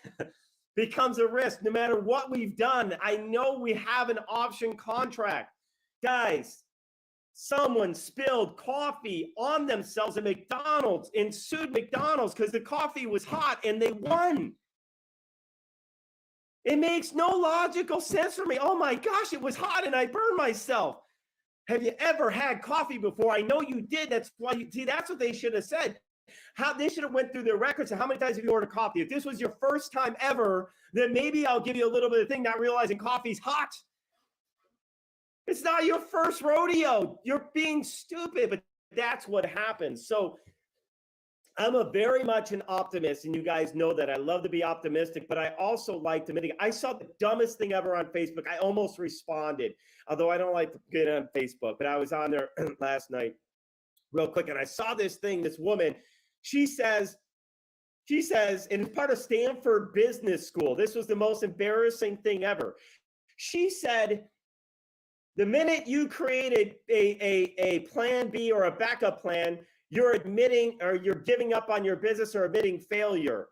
becomes a risk no matter what we've done. I know we have an option contract. Guys, someone spilled coffee on themselves at McDonald's and sued McDonald's because the coffee was hot and they won. It makes no logical sense for me. Oh my gosh, it was hot and I burned myself. Have you ever had coffee before? I know you did. That's why you see, that's what they should have said. How they should have went through their records and how many times have you ordered coffee? If this was your first time ever, then maybe I'll give you a little bit of thing, not realizing coffee's hot. It's not your first rodeo. You're being stupid, but that's what happens. So I'm a very much an optimist, and you guys know that I love to be optimistic, but I also like to mitigate. I saw the dumbest thing ever on Facebook. I almost responded, although I don't like to get on Facebook, but I was on there last night real quick, and I saw this thing, this woman, she says, and it's part of Stanford Business School. This was the most embarrassing thing ever. She said, the minute you created a plan B or a backup plan, you're admitting or you're giving up on your business or admitting failure.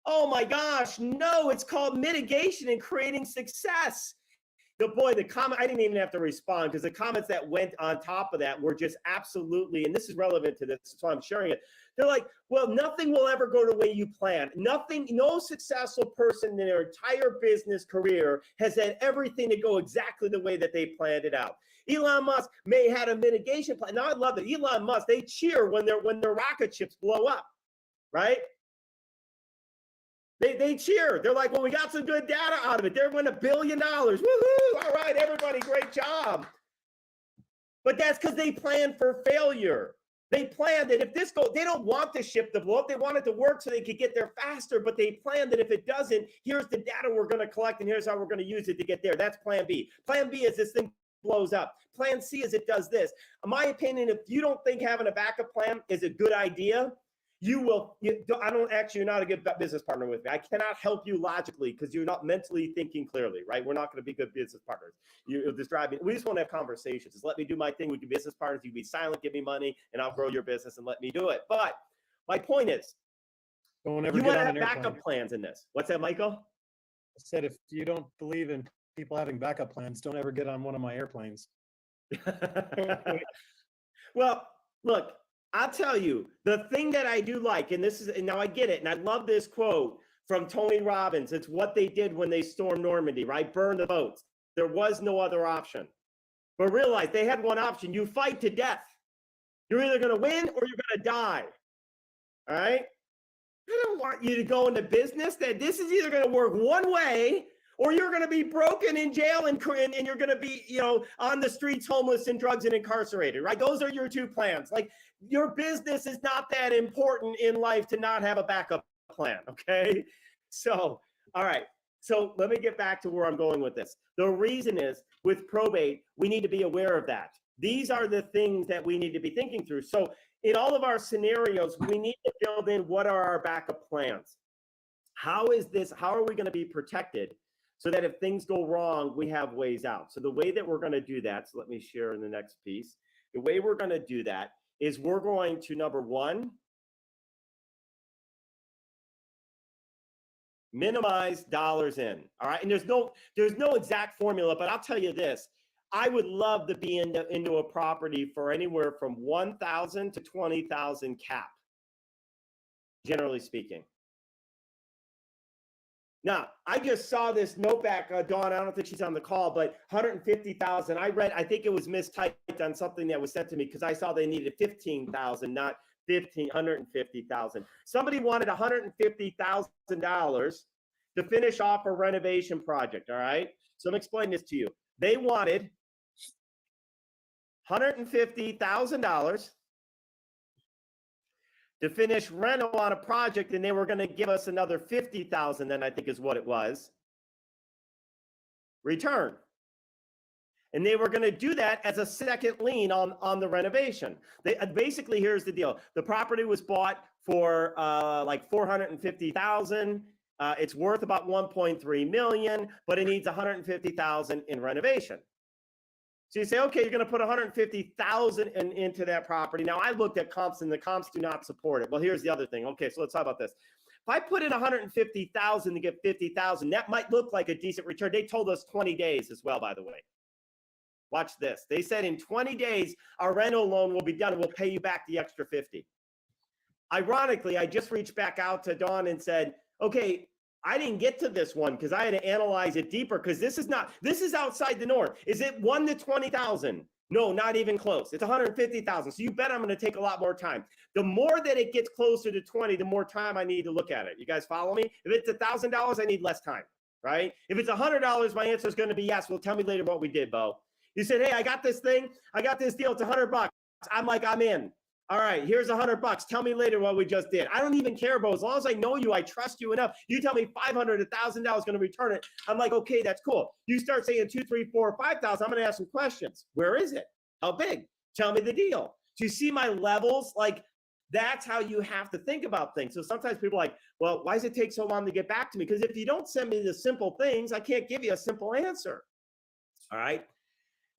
Oh my gosh, no, it's called mitigation and creating success. The comment, I didn't even have to respond because the comments that went on top of that were just absolutely, and this is relevant to this, so I'm sharing it. They're like, well, nothing will ever go the way you plan. Nothing, no successful person in their entire business career has had everything to go exactly the way that they planned it out. Elon Musk may have had a mitigation plan. Now I love it. Elon Musk, they cheer when their rocket ships blow up, right? They cheer. They're like, well, we got some good data out of it. They're winning $1 billion. Woohoo! All right, everybody, great job. But that's because they planned for failure. They planned that if this goes, they don't want the ship to blow up. They want it to work so they could get there faster. But they planned that if it doesn't, here's the data we're going to collect, and here's how we're going to use it to get there. That's plan B. Plan B is this thing blows up. Plan C is it does this. In my opinion, if you don't think having a backup plan is a good idea, you're not a good business partner with me. I cannot help you logically because you're not mentally thinking clearly, right? We're not going to be good business partners. You'll describe me. We just want to have conversations. Just let me do my thing. We can be business partners. You be silent, give me money, and I'll grow your business and let me do it. But my point is, Don't ever you get want to on have an airplane. backup plans in this. What's that, Michael? I said, if you don't believe in people having backup plans, don't ever get on one of my airplanes. Well, look, I'll tell you, the thing that I do like, and now I get it, and I love this quote from Tony Robbins. It's what they did when they stormed Normandy, right? Burn the boats. There was no other option. But realize they had one option. You fight to death. You're either going to win or you're going to die. All right? I don't want you to go into business that this is either going to work one way or you're going to be broken in jail and you're going to be, on the streets, homeless and drugs and incarcerated, right? Those are your two plans. Like, your business is not that important in life to not have a backup plan, okay? So, all right. So let me get back to where I'm going with this. The reason is with probate, we need to be aware of that. These are the things that we need to be thinking through. So in all of our scenarios, we need to build in what are our backup plans? How are we going to be protected so that if things go wrong, we have ways out? So the way that we're going to do that, so let me share in the next piece. The way we're going to do that is we're going to, number one, minimize dollars in. All right. And there's no exact formula, but I'll tell you this. I would love to be into a property for anywhere from 1,000 to 20,000 cap, generally speaking. Now, I just saw this note back, Dawn, I don't think she's on the call, but 150,000. I think it was mistyped on something that was sent to me because I saw they needed 15,000, not 150,000. Somebody wanted $150,000 to finish off a renovation project, all right? So let me explain this to you. They wanted $150,000 to finish reno on a project, and they were going to give us another 50,000, then I think is what it was, return. And they were going to do that as a second lien on the renovation. Basically, here's the deal. The property was bought for like $450,000. It's worth about $1.3 million, but it needs $150,000 in renovation. So you say, okay, you're going to put $150,000 into that property. Now I looked at comps and the comps do not support it. Well, here's the other thing. Okay, so let's talk about this. If I put in $150,000 to get $50,000, that might look like a decent return. They told us 20 days as well, by the way. Watch this. They said in 20 days, our rental loan will be done and we'll pay you back the extra 50. Ironically, I just reached back out to Dawn and said, okay, I didn't get to this one because I had to analyze it deeper because this is outside the norm. Is it 1 to 20,000? No, not even close. It's 150,000. So you bet I'm going to take a lot more time. The more that it gets closer to 20, the more time I need to look at it. You guys follow me? If it's $1,000, I need less time, right? If it's $100, my answer is going to be yes. Well, tell me later what we did, Bo. You said, hey, I got this thing. I got this deal. It's $100. I'm like, I'm in. All right, here's $100. Tell me later what we just did. I don't even care, Bo. As long as I know you, I trust you enough. You tell me $500, $1,000 going to return it. I'm like, okay, that's cool. You start saying 2, 3, 4, 5,000. I'm going to ask some questions. Where is it? How big? Tell me the deal. Do you see my levels? Like, that's how you have to think about things. So sometimes people are like, well, why does it take so long to get back to me? Because if you don't send me the simple things, I can't give you a simple answer. All right.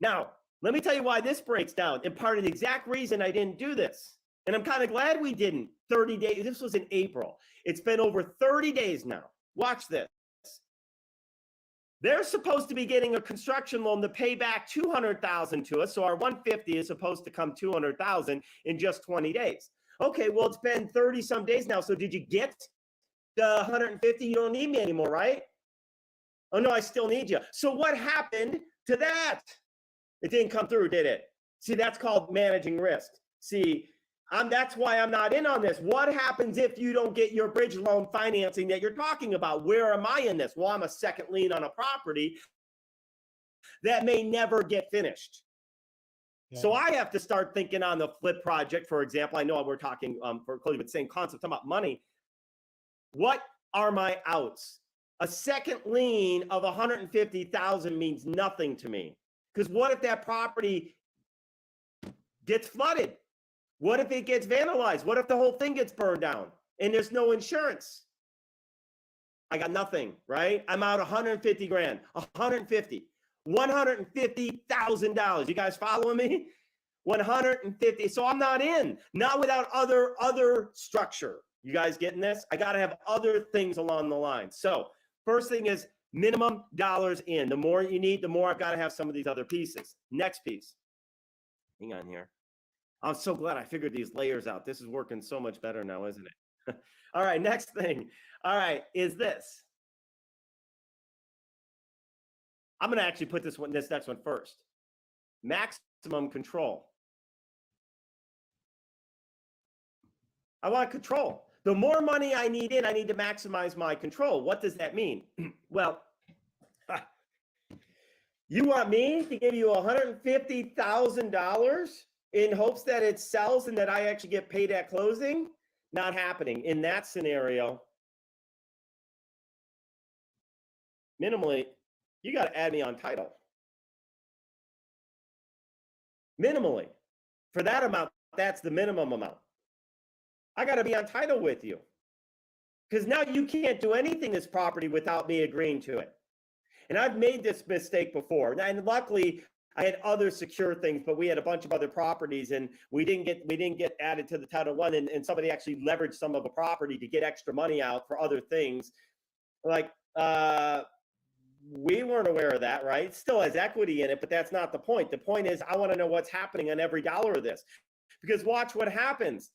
Now, let me tell you why this breaks down. And part of the exact reason I didn't do this, and I'm kind of glad we didn't, 30 days. This was in April. It's been over 30 days now. Watch this. They're supposed to be getting a construction loan to pay back $200,000 to us. So our 150 is supposed to come $200,000 in just 20 days. Okay, well, it's been 30 some days now. So did you get the 150? You don't need me anymore, right? Oh no, I still need you. So what happened to that? It didn't come through, did it? See, that's called managing risk. See, that's why I'm not in on this. What happens if you don't get your bridge loan financing that you're talking about? Where am I in this? Well, I'm a second lien on a property that may never get finished. Yeah. So I have to start thinking on the flip project, for example. I know we're talking foreclosure, but same concept, talking about money. What are my outs? A second lien of $150,000 means nothing to me. Because what if that property gets flooded? What if it gets vandalized? What if the whole thing gets burned down and there's no insurance? I got nothing, right? I'm out 150 grand, 150, $150,000. You guys following me? 150. So I'm not in, not without other structure. You guys getting this? I got to have other things along the line. So first thing is minimum dollars in. The more you need, the more I've got to have some of these other pieces. Next piece. Hang on here. I'm so glad I figured these layers out. This is working so much better now, isn't it? All right, next thing. All right, is this. I'm going to actually put this next one first. Maximum control. I want control. The more money I need in, I need to maximize my control. What does that mean? Well, you want me to give you $150,000 in hopes that it sells and that I actually get paid at closing? Not happening. In that scenario, minimally, you got to add me on title. Minimally. For that amount, that's the minimum amount. I got to be on title with you. Because now you can't do anything this property without me agreeing to it. And I've made this mistake before. And luckily, I had other secure things, but we had a bunch of other properties and we didn't get added to the Title I, and somebody actually leveraged some of the property to get extra money out for other things. Like, we weren't aware of that, right? It still has equity in it, but that's not the point. The point is I want to know what's happening on every dollar of this. Because watch what happens.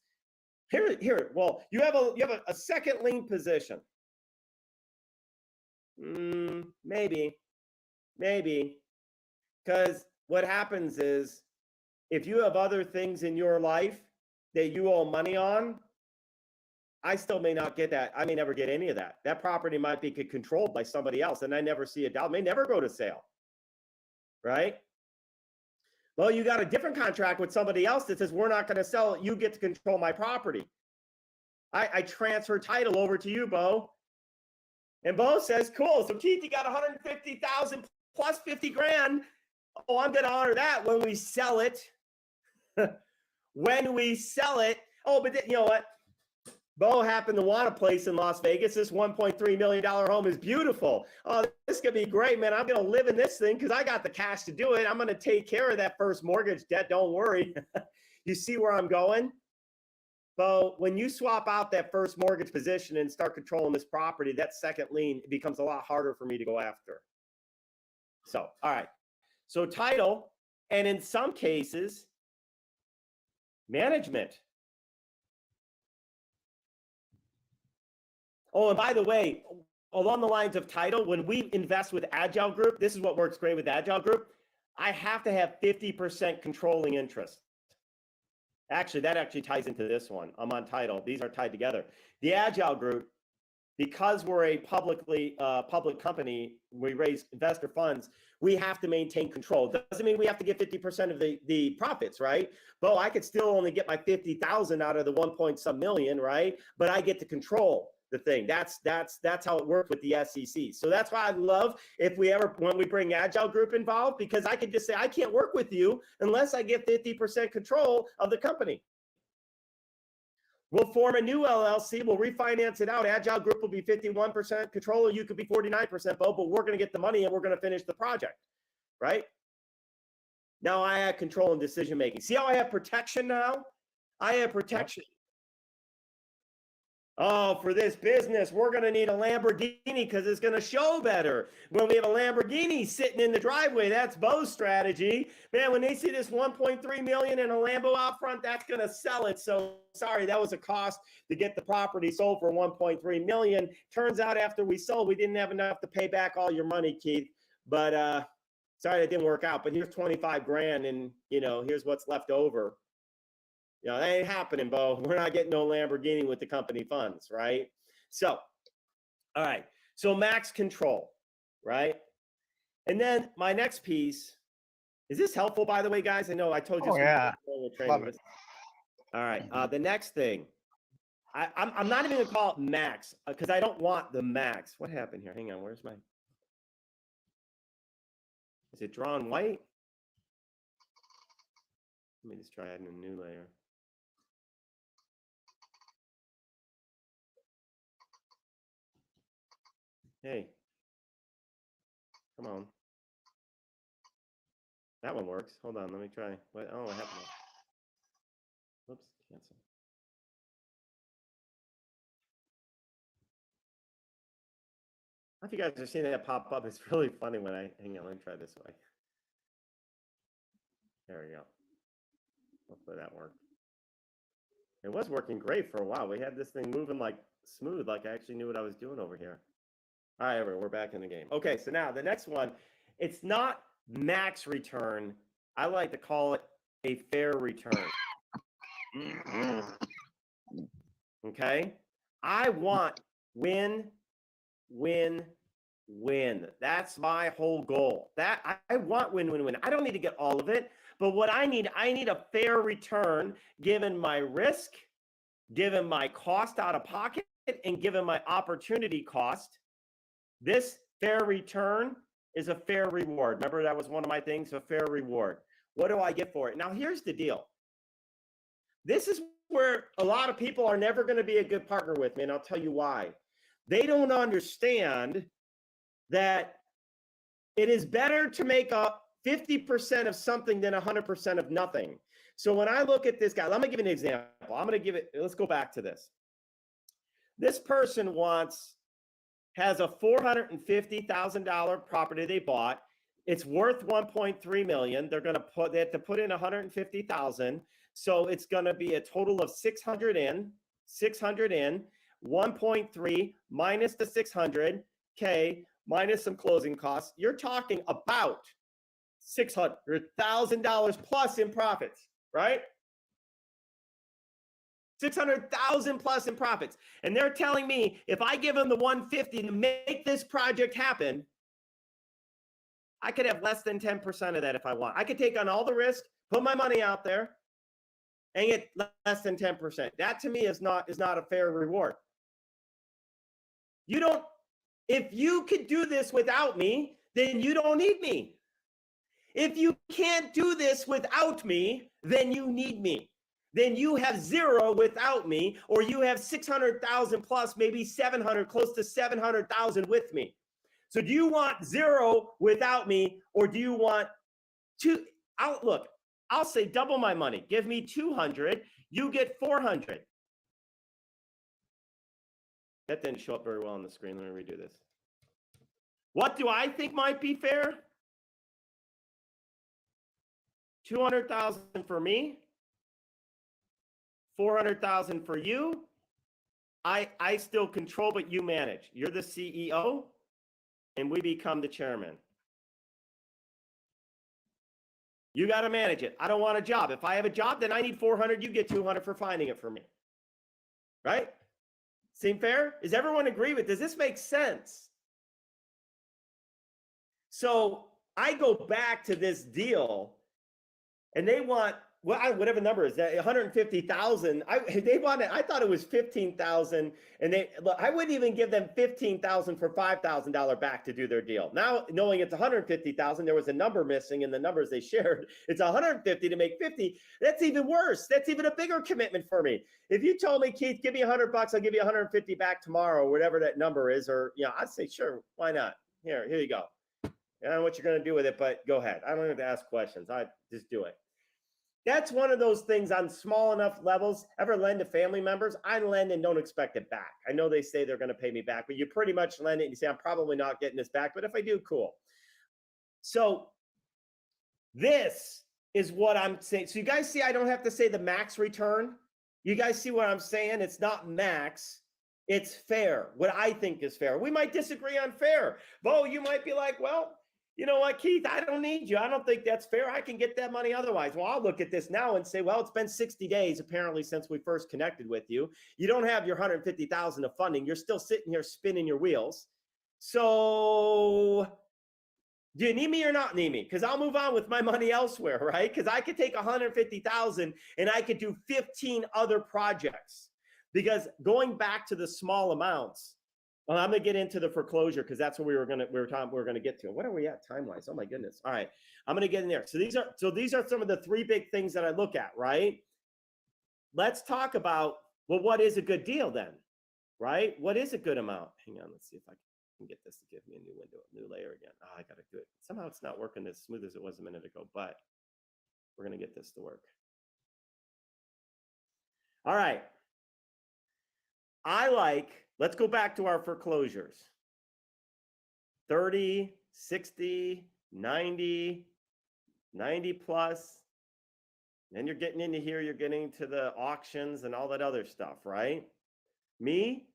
Here. Well, you have a second lien position. Maybe. Because what happens is if you have other things in your life that you owe money on, I still may not get that. I may never get any of that. That property might be controlled by somebody else, and I never see a dollar. May never go to sale, right? Well, you got a different contract with somebody else that says, we're not going to sell it. You get to control my property. I transfer title over to you, Bo. And Bo says, cool. So Keith, you got 150,000 plus 50 grand. Oh, I'm going to honor that when we sell it. When we sell it. Oh, but you know what? Bo happened to want a place in Las Vegas. This $1.3 million home is beautiful. Oh, this could be great, man. I'm going to live in this thing because I got the cash to do it. I'm going to take care of that first mortgage debt. Don't worry. You see where I'm going? Bo, when you swap out that first mortgage position and start controlling this property, that second lien, it becomes a lot harder for me to go after. So, all right. So title, and in some cases, management. Oh, and by the way, along the lines of title, when we invest with Agile Group, this is what works great with Agile Group. I have to have 50% controlling interest. Actually, that actually ties into this one. I'm on title. These are tied together. The Agile Group, because we're a public company, we raise investor funds, we have to maintain control. Doesn't mean we have to get 50% of the profits, right? But I could still only get my 50,000 out of the 1 million, right? But I get to control the thing. That's how it works with the SEC. So that's why I love when we bring Agile Group involved, because I could just say, I can't work with you unless I get 50% control of the company. We'll form a new LLC. We'll refinance it out. Agile Group will be 51% control. You could be 49%, Bo, but we're going to get the money and we're going to finish the project, right? Now I have control and decision making. See how I have protection now? I have protection. Oh, for this business, we're going to need a Lamborghini because it's going to show better. When we have a Lamborghini sitting in the driveway, that's Bo's strategy. Man, when they see this 1.3 million and a Lambo out front, that's going to sell it. So sorry, that was a cost to get the property sold for 1.3 million. Turns out after we sold, we didn't have enough to pay back all your money, Keith. But sorry, that didn't work out. But here's 25 grand and, here's what's left over. That ain't happening, Bo. We're not getting no Lamborghini with the company funds, right? So, all right. So max control, right? And then my next piece, is this helpful, by the way, guys? I know I told you. Oh, yeah. Love it. All right. The next thing, I'm not even going to call it max because I don't want the max. What happened here? Hang on. Where's my, is it drawn white? Let me just try adding a new layer. Hey, come on. That one works. Hold on, let me try. What happened? Whoops, cancel. I don't know if you guys are seeing that pop up. It's really funny when hang on, let me try this way. There we go. Hopefully that worked. It was working great for a while. We had this thing moving like smooth, like I actually knew what I was doing over here. All right, we're back in the game. Okay, so now the next one, it's not max return. I like to call it a fair return. Okay? I want win, win, win. That's my whole goal. I want win, win, win. I don't need to get all of it, but what I need a fair return given my risk, given my cost out of pocket, and given my opportunity cost. This fair return is a fair reward. Remember, that was one of my things, a fair reward. What do I get for it? Now, here's the deal. This is where a lot of people are never going to be a good partner with me, and I'll tell you why. They don't understand that it is better to make up 50% of something than 100% of nothing. So when I look at this guy, let me give you an example. Let's go back to this. This person has a $450,000 property they bought. It's worth 1.3 million. They have to put in 150,000. So it's going to be a total of 600 in, 1.3 minus the 600K minus some closing costs. You're talking about $600,000 plus in profits, right? 600,000 plus in profits. And they're telling me if I give them the 150 to make this project happen, I could have less than 10% of that if I want. I could take on all the risk, put my money out there, and get less than 10%. That to me is not a fair reward. If you could do this without me, then you don't need me. If you can't do this without me, then you need me. Then you have zero without me, or you have 600,000 plus, maybe 700, close to 700,000 with me. So do you want zero without me, or do you want I'll say double my money. Give me 200, you get 400. That didn't show up very well on the screen. Let me redo this. What do I think might be fair? 200,000 for me, 400,000 for you. I still control, but you manage. You're the CEO, and we become the chairman. You got to manage it. I don't want a job. If I have a job, then I need 400. You get 200 for finding it for me. Right? Seem fair? Does everyone agree with this? Does this make sense? So I go back to this deal, and they want, well, whatever number is that, 150,000. They wanted, I thought it was 15,000, and I wouldn't even give them 15,000 for $5,000 back to do their deal. Now, knowing it's 150,000, there was a number missing in the numbers they shared. It's 150 to make 50. That's even worse. That's even a bigger commitment for me. If you told me, Keith, give me $100, I'll give you 150 back tomorrow, whatever that number is, or I'd say, sure, why not? Here you go. I don't know what you're going to do with it, but go ahead. I don't have to ask questions. I just do it. That's one of those things on small enough levels. Ever lend to family members? I lend and don't expect it back. I know they say they're going to pay me back, but you pretty much lend it and you say, I'm probably not getting this back, but if I do, cool. So this is what I'm saying. So you guys see, I don't have to say the max return. You guys see what I'm saying? It's not max. It's fair. What I think is fair. We might disagree on fair. Bo, you might be like, well, you know what, Keith, I don't need you. I don't think that's fair. I can get that money otherwise. Well, I'll look at this now and say, well, it's been 60 days apparently since we first connected with you. You don't have your 150,000 of funding. You're still sitting here spinning your wheels. So do you need me or not need me? Because I'll move on with my money elsewhere, right? Because I could take 150,000 and I could do 15 other projects. Because going back to the small amounts, well, I'm going to get into the foreclosure because that's what we were going to get to. What are we at time-wise? Oh my goodness. All right. I'm going to get in there. So these are some of the three big things that I look at, right? Let's talk about, well, what is a good deal then, right? What is a good amount? Hang on. Let's see if I can get this to give me a new window, a new layer again. Oh, I got to do it. Somehow it's not working as smooth as it was a minute ago, but we're going to get this to work. All right. Let's go back to our foreclosures. 30, 60, 90, 90 plus. Then you're getting into here, you're getting to the auctions and all that other stuff, right? We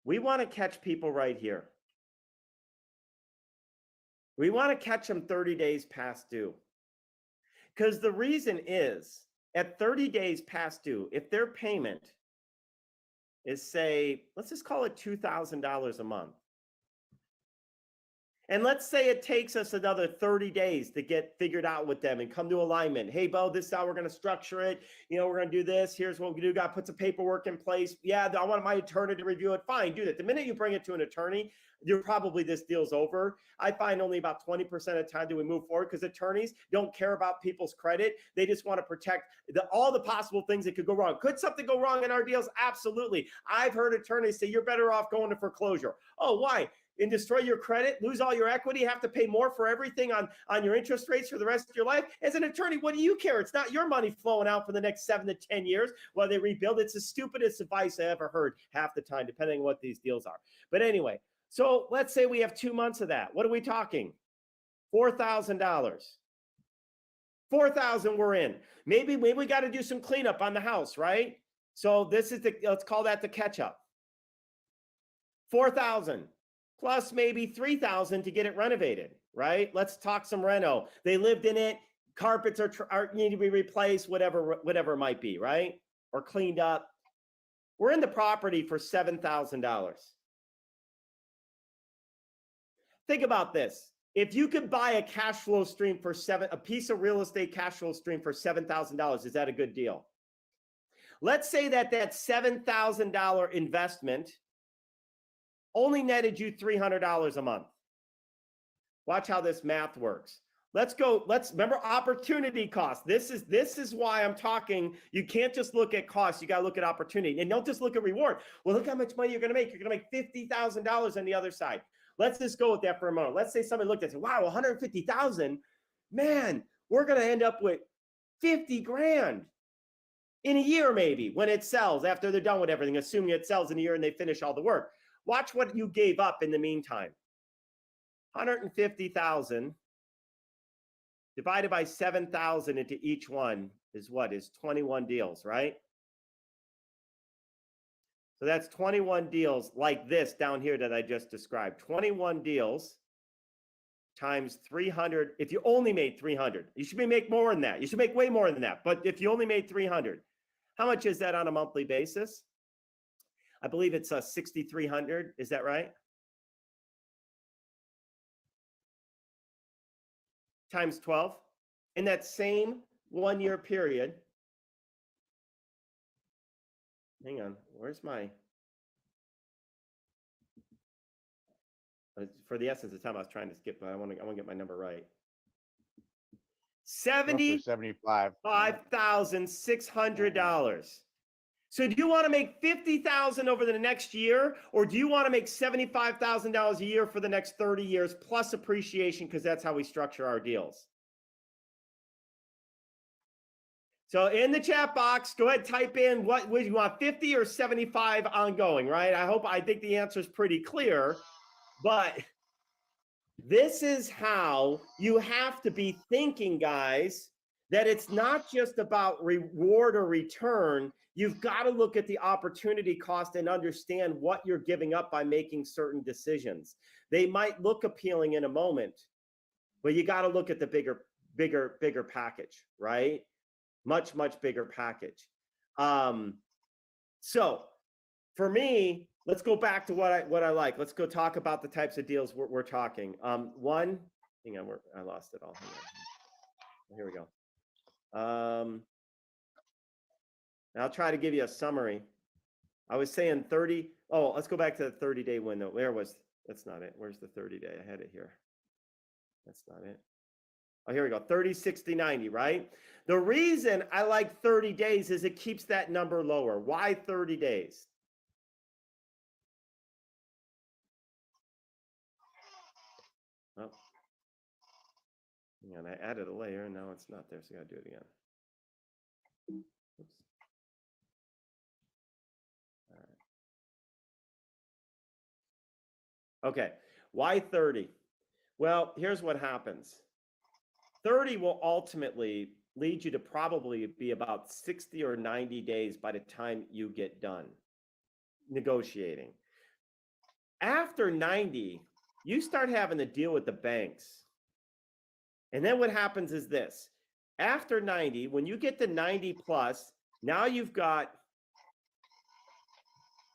want to catch people right here. We want to catch them 30 days past due. Because the reason is, at 30 days past due, if their payment is, say, let's just call it $2,000 a month. And let's say it takes us another 30 days to get figured out with them and come to alignment. Hey, Bo, this is how we're going to structure it. We're going to do this. Here's what we do. Got to put some paperwork in place. Yeah, I want my attorney to review it. Fine, do that. The minute you bring it to an attorney, this deal's over. I find only about 20% of the time do we move forward because attorneys don't care about people's credit. They just want to protect all the possible things that could go wrong. Could something go wrong in our deals? Absolutely. I've heard attorneys say, you're better off going to foreclosure. Oh, why? And destroy your credit, lose all your equity, have to pay more for everything on your interest rates for the rest of your life. As an attorney, what do you care? It's not your money flowing out for the next 7 to 10 years while they rebuild. It's the stupidest advice I ever heard half the time, depending on what these deals are. But anyway, so let's say we have 2 months of that. What are we talking? $4,000. $4,000 we're in. Maybe we got to do some cleanup on the house, right? So this is let's call that the catch up. 4,000. Plus maybe 3,000 to get it renovated, right? Let's talk some reno. They lived in it. Carpets are need to be replaced, whatever it might be, right? Or cleaned up. We're in the property for $7,000. Think about this. If you could buy a cash flow stream for a piece of real estate cash flow stream for $7,000, is that a good deal? Let's say that $7,000 investment only netted you $300 a month. Watch how this math works. Let's remember opportunity cost. This is why I'm talking. You can't just look at cost. You got to look at opportunity, and don't just look at reward. Well, look how much money you're going to make. You're going to make $50,000 on the other side. Let's just go with that for a moment. Let's say somebody looked at it and said, wow, 150,000, man, we're going to end up with 50 grand in a year, maybe when it sells after they're done with everything, assuming it sells in a year and they finish all the work. Watch what you gave up in the meantime. 150,000 divided by 7,000 into each one is what? Is 21 deals, right? So that's 21 deals like this down here that I just described. 21 deals times 300. If you only made 300, you should make more than that. You should make way more than that. But if you only made 300, how much is that on a monthly basis? I believe it's 6,300. Is that right? Times 12. In that same 1 year period. Hang on, where's my, for the essence of time, I was trying to skip, but I want to get my number right. Roughly 75. $75,600. So do you want to make $50,000 over the next year, or do you want to make $75,000 a year for the next 30 years plus appreciation, because that's how we structure our deals? So in the chat box, go ahead, type in what would you want, 50 or 75 ongoing, right? I think the answer is pretty clear, but this is how you have to be thinking, guys, that it's not just about reward or return. You've got to look at the opportunity cost and understand what you're giving up by making certain decisions. They might look appealing in a moment, but you got to look at the bigger package, right? Much bigger package. So for me, let's go back to what I like. Let's go talk about the types of deals we're talking. One, hang on, I lost it all. Hang on. Here we go. I'll try to give you a summary. I was saying 30. Oh, let's go back to the 30-day window. That's not it. Where's the 30-day? I had it here. That's not it. Oh, here we go. 30, 60, 90, right? The reason I like 30 days is it keeps that number lower. Why 30 days? Oh, hang on. I added a layer and now it's not there, so I got to do it again. Oops. All right. Okay. Why 30? Well, here's what happens. 30 will ultimately lead you to probably be about 60 or 90 days by the time you get done negotiating. After 90, you start having to deal with the banks. And then what happens is this. After 90, when you get to 90 plus, now you've got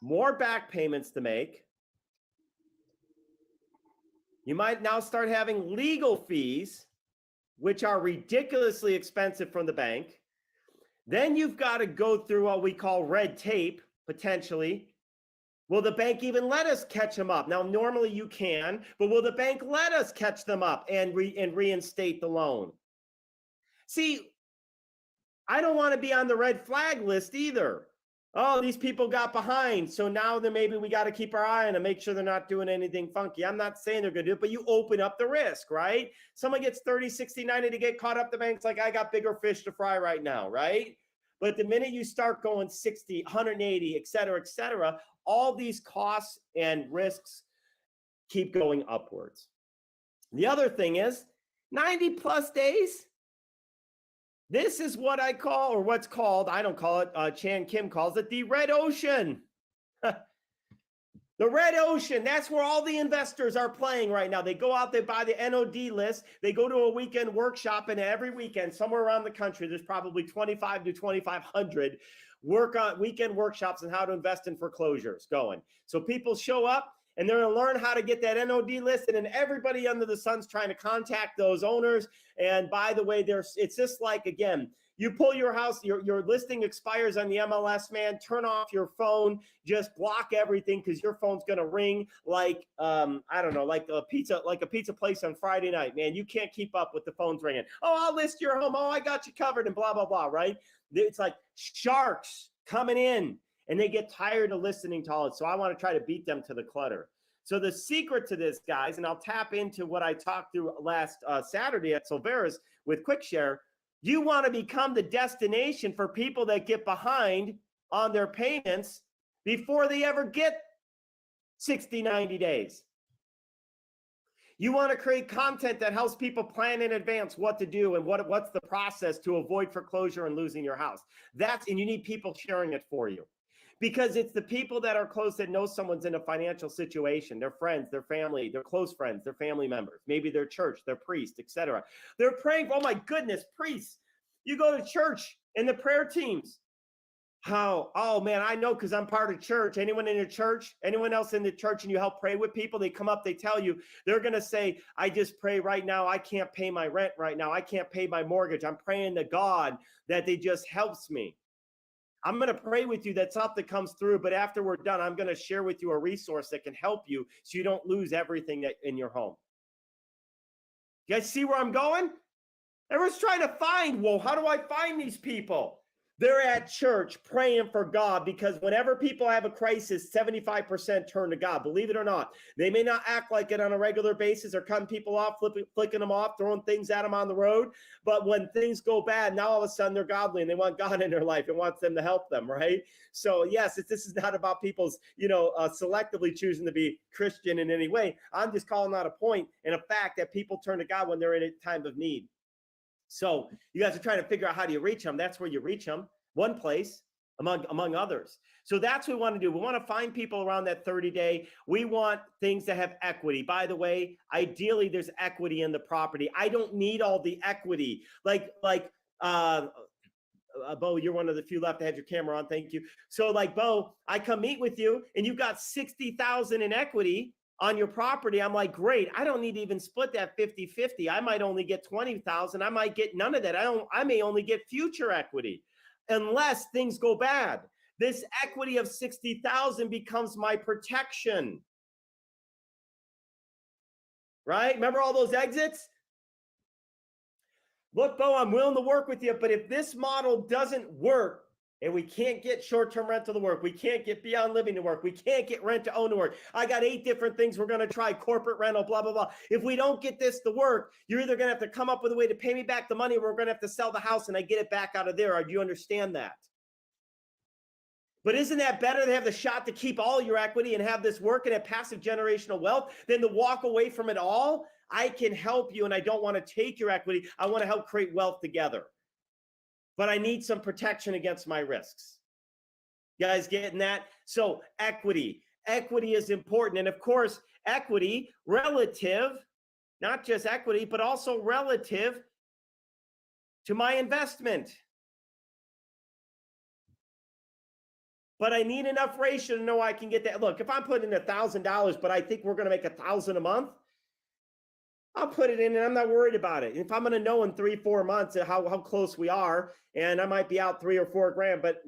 more back payments to make. You might now start having legal fees, which are ridiculously expensive from the bank. Then you've got to go through what we call red tape, potentially. Will the bank even let us catch them up? Now, normally you can, but will the bank let us catch them up and reinstate the loan? See, I don't want to be on the red flag list either. Oh, these people got behind, so now then maybe we got to keep our eye on them, make sure they're not doing anything funky. I'm not saying they're going to do it, but you open up the risk, right? Someone gets 30, 60, 90 to get caught up. The bank's like, I got bigger fish to fry right now, right? But the minute you start going 60, 180, et cetera, all these costs and risks keep going upwards. The other thing is 90 plus days. This is what I call, or what's called, I don't call it, Chan Kim calls it the red ocean. The red ocean, that's where all the investors are playing right now. They go out, they buy the NOD list, they go to a weekend workshop, and every weekend, somewhere around the country, there's probably 25 to 2,500 weekend workshops on how to invest in foreclosures going. So people show up, and they're going to learn how to get that NOD list, and then everybody under the sun's trying to contact those owners. And by the way, it's just like, again, you pull your house, your listing expires on the MLS, man, turn off your phone, just block everything, because your phone's going to ring like, I don't know, like a pizza place on Friday night, man. You can't keep up with the phones ringing. Oh, I'll list your home. Oh, I got you covered, and blah, blah, blah, right? It's like sharks coming in. And they get tired of listening to all it. So I want to try to beat them to the clutter. So the secret to this, guys, and I'll tap into what I talked through last Saturday at Silvera's with QuickShare. You want to become the destination for people that get behind on their payments before they ever get 60, 90 days. You want to create content that helps people plan in advance what to do and what's the process to avoid foreclosure and losing your house. And you need people sharing it for you. Because it's the people that are close that know someone's in a financial situation, their friends, their family, their close friends, their family members, maybe their church, their priest, etc. They're praying, oh my goodness, priests. You go to church and the prayer teams. How? Oh man, I know because I'm part of church. Anyone in your church, anyone else in the church, and you help pray with people, they come up, they tell you, they're going to say, I just pray right now. I can't pay my rent right now. I can't pay my mortgage. I'm praying to God that they just helps me. I'm going to pray with you that something comes through, but after we're done, I'm going to share with you a resource that can help you so you don't lose everything in your home. You guys see where I'm going? Everyone's trying to find, well, how do I find these people? They're at church praying for God, because whenever people have a crisis, 75% turn to God. Believe it or not. They may not act like it on a regular basis or cutting people off, flicking them off, throwing things at them on the road. But when things go bad, now all of a sudden they're godly and they want God in their life and wants them to help them, right? So yes, this is not about people's, selectively choosing to be Christian in any way. I'm just calling out a point and a fact that people turn to God when they're in a time of need. So you guys are trying to figure out how do you reach them. That's where you reach them, one place among others. So that's what we want to do. We want to find people around that 30-day. We want things that have equity. By the way, ideally there's equity in the property. I don't need all the equity. Bo, you're one of the few left that had your camera on. Thank you. So like, Bo, I come meet with you and you've got 60,000 in equity on your property. I'm like, great. I don't need to even split that 50-50. I might only get 20,000. I might get none of that. I may only get future equity unless things go bad. This equity of 60,000 becomes my protection. Right? Remember all those exits? Look, Bo, I'm willing to work with you, but if this model doesn't work, and we can't get short-term rental to work, we can't get beyond living to work, we can't get rent to own to work, I got 8 different things we're going to try, corporate rental, blah, blah, blah. If we don't get this to work, you're either going to have to come up with a way to pay me back the money, or we're going to have to sell the house and I get it back out of there. Do you understand that? But isn't that better to have the shot to keep all your equity and have this work and have passive generational wealth than to walk away from it all? I can help you, and I don't want to take your equity. I want to help create wealth together. But I need some protection against my risks. You guys getting that? So equity is important. And of course, equity relative, not just equity, but also relative to my investment. But I need enough ratio to know I can get that. Look, if I'm putting in $1,000, but I think we're going to make $1,000 a month, I'll put it in and I'm not worried about it. If I'm going to know in 3-4 months how close we are, and I might be out $3 or $4 grand, but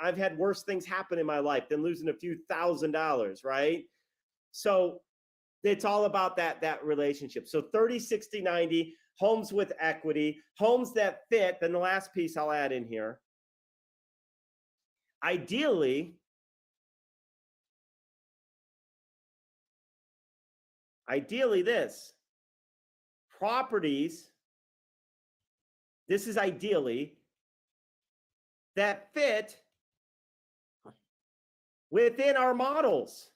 I've had worse things happen in my life than losing a few $1,000s, right? So it's all about that relationship. So 30, 60, 90, homes with equity, homes that fit. Then the last piece I'll add in here. Ideally this. Properties, this is ideally, that fit within our models.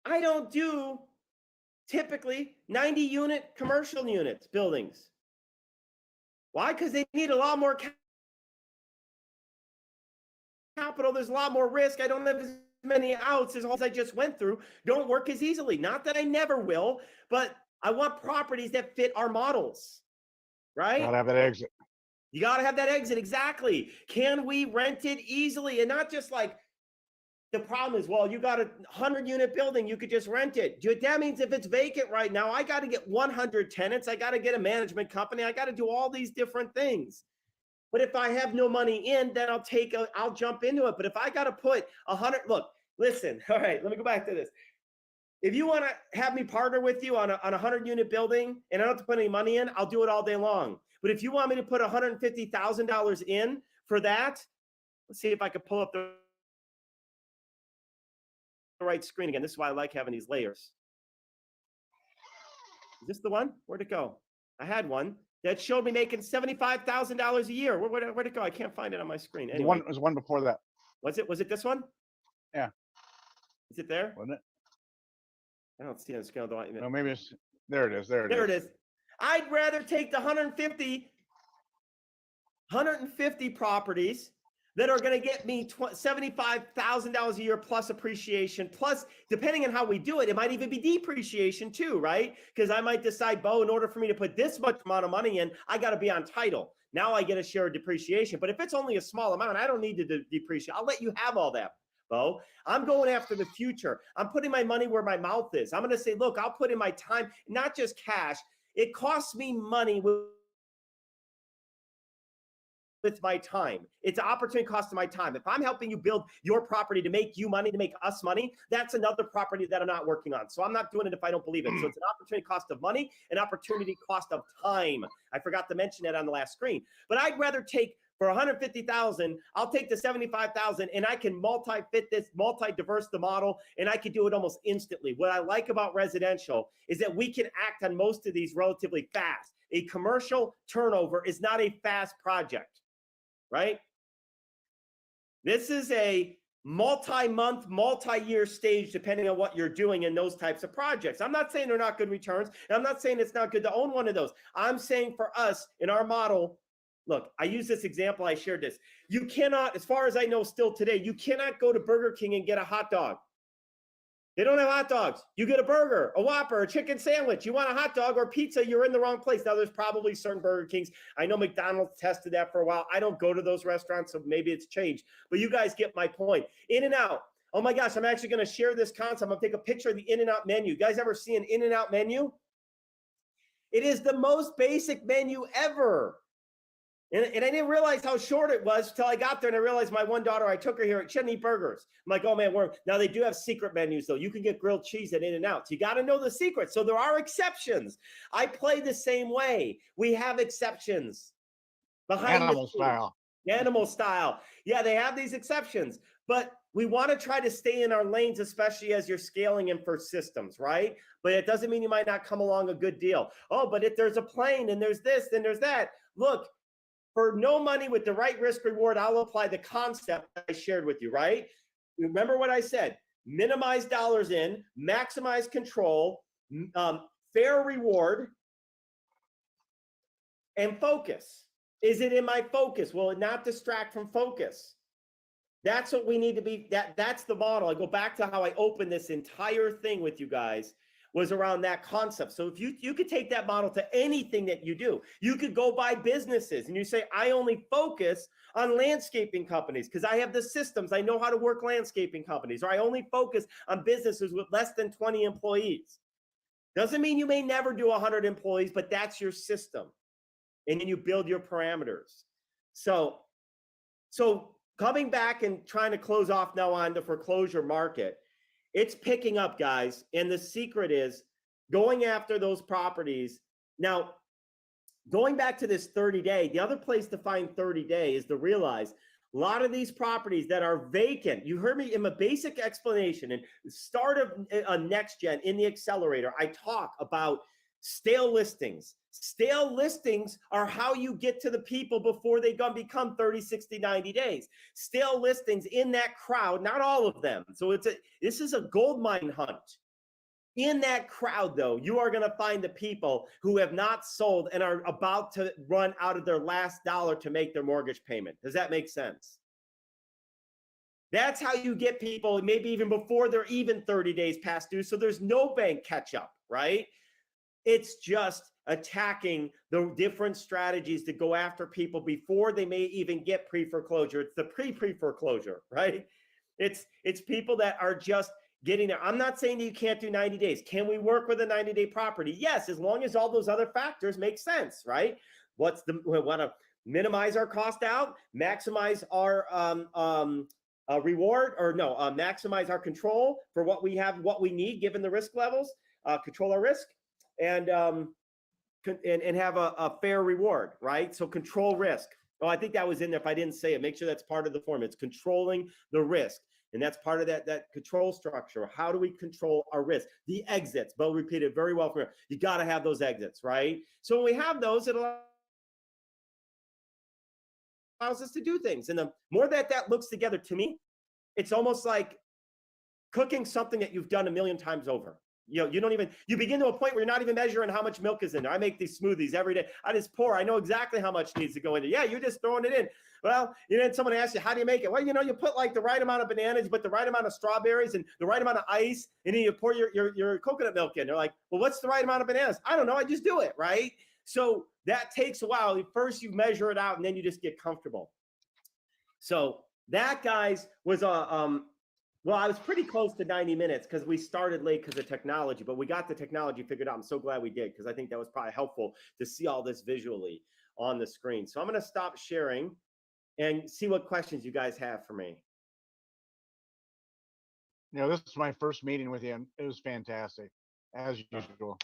I don't do typically 90-unit commercial units, buildings. Why? Because they need a lot more capital. There's a lot more risk. I don't have as many outs as all I just went through. Don't work as easily. Not that I never will, but I want properties that fit our models, right? Gotta have that exit. You got to have that exit. Exactly. Can we rent it easily? And not just like, the problem is, well, you got a 100-unit building, you could just rent it. That means if it's vacant right now, I got to get 100 tenants. I got to get a management company. I got to do all these different things. But if I have no money in, then I'll jump into it. But if I got to put 100, look, listen, all right, let me go back to this. If you want to have me partner with you on a 100-unit building and I don't have to put any money in, I'll do it all day long. But if you want me to put $150,000 in for that, let's see if I can pull up the right screen again. This is why I like having these layers. Is this the one? Where'd it go? I had one that showed me making $75,000 a year. Where'd it go? I can't find it on my screen. Anyway. There's one before that. Was it this one? Yeah. Is it there? Wasn't it? I don't see it on the scale though. No, maybe it's, there it is. There There it it is. I'd rather take the 150 properties that are going to get me $75,000 a year plus appreciation, plus depending on how we do it, it might even be depreciation too, right? Because I might decide, Bo, in order for me to put this much amount of money in, I got to be on title. Now I get a share of depreciation. But if it's only a small amount, I don't need to depreciate. I'll let you have all that, Bo. I'm going after the future. I'm putting my money where my mouth is. I'm going to say, look, I'll put in my time, not just cash. It costs me money with my time. It's an opportunity cost of my time. If I'm helping you build your property to make you money, to make us money, that's another property that I'm not working on. So I'm not doing it if I don't believe it. So it's an opportunity cost of money, an opportunity cost of time. I forgot to mention that on the last screen. But I'd rather take for 150,000, I'll take the 75,000 and I can multi-fit this, multi-diverse the model, and I can do it almost instantly. What I like about residential is that we can act on most of these relatively fast. A commercial turnover is not a fast project, right? This is a multi-month, multi-year stage, depending on what you're doing in those types of projects. I'm not saying they're not good returns, and I'm not saying it's not good to own one of those. I'm saying for us, in our model, look, I use this example, I shared this. You cannot, as far as I know still today, you cannot go to Burger King and get a hot dog. They don't have hot dogs. You get a burger, a Whopper, a chicken sandwich. You want a hot dog or pizza, you're in the wrong place. Now, there's probably certain Burger Kings. I know McDonald's tested that for a while. I don't go to those restaurants, so maybe it's changed. But you guys get my point. In-N-Out. Oh my gosh, I'm actually going to share this concept. I'm going to take a picture of the In-N-Out menu. You guys ever see an In-N-Out menu? It is the most basic menu ever. And I didn't realize how short it was until I got there, and I realized my one daughter, I took her here, she didn't eat burgers. I'm like, oh man, now they do have secret menus though. You can get grilled cheese at In-N-Out. So you got to know the secret. So there are exceptions. I play the same way. We have exceptions. Behind Animal style. Animal style. Yeah, they have these exceptions, but we want to try to stay in our lanes, especially as you're scaling in for systems, right? But it doesn't mean you might not come along a good deal. Oh, but if there's a plane and there's this, then there's that. Look, for no money with the right risk reward, I'll apply the concept I shared with you, right? Remember what I said, minimize dollars in, maximize control, fair reward, and focus. Is it in my focus? Will it not distract from focus? That's what we need to be, that's the model. I go back to how I opened this entire thing with you guys, was around that concept. So if you could take that model to anything that you do. You could go buy businesses and you say, I only focus on landscaping companies because I have the systems. I know how to work landscaping companies, or I only focus on businesses with less than 20 employees. Doesn't mean you may never do 100 employees, but that's your system. And then you build your parameters. So coming back and trying to close off now on the foreclosure market, it's picking up, guys. And the secret is going after those properties. Now, going back to this 30-day, the other place to find 30-day is to realize a lot of these properties that are vacant. You heard me in my basic explanation and start of next gen in the accelerator. I talk about stale listings. Stale listings are how you get to the people before they become 30, 60, 90 days. Stale listings in that crowd, not all of them. So this is a gold mine hunt. In that crowd, though, you are going to find the people who have not sold and are about to run out of their last dollar to make their mortgage payment. Does that make sense? That's how you get people, maybe even before they're even 30 days past due. So there's no bank catch up, right? It's just attacking the different strategies to go after people before they may even get pre-foreclosure. It's the pre-foreclosure, right? It's people that are just getting there. I'm not saying that you can't do 90 days. Can we work with a 90-day property? Yes, as long as all those other factors make sense, right? We want to minimize our cost out, maximize our reward, or no, maximize our control for what we have, what we need given the risk levels, control our risk, and have a fair reward, right? So control risk. Oh, I think that was in there. If I didn't say it, make sure that's part of the form. It's controlling the risk. And that's part of that control structure. How do we control our risk? The exits. Bo repeated very well for me. You got to have those exits, right? So when we have those, it allows us to do things. And the more that looks together, to me, it's almost like cooking something that you've done a million times over. you don't even, you begin to a point where you're not even measuring how much milk is in there. I make these smoothies every day. I just pour. I know exactly how much needs to go in there. Yeah, you're just throwing it in. Well, someone asks you, how do you make it? Well, you put like the right amount of bananas, but the right amount of strawberries and the right amount of ice, and then you pour your coconut milk in. They're like, well, what's the right amount of bananas? I don't know. I just do it, right? So that takes a while. First, you measure it out, and then you just get comfortable. So that, guys, was well, I was pretty close to 90 minutes because we started late because of technology, but we got the technology figured out. I'm so glad we did because I think that was probably helpful to see all this visually on the screen. So I'm going to stop sharing and see what questions you guys have for me. This is my first meeting with you, and it was fantastic, as usual.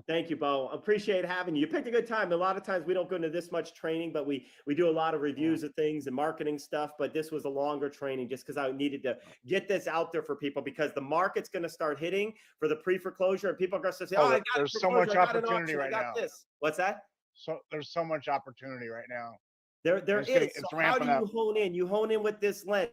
Thank you, Bo. Appreciate having you. You picked a good time. A lot of times we don't go into this much training, but we do a lot of reviews of things and marketing stuff. But this was a longer training just because I needed to get this out there for people because the market's going to start hitting for the pre-foreclosure, and people are going to say, I got there's so much opportunity right now. This. What's that? So there's so much opportunity right now. There is. It's so how do you hone in? You hone in with this lens.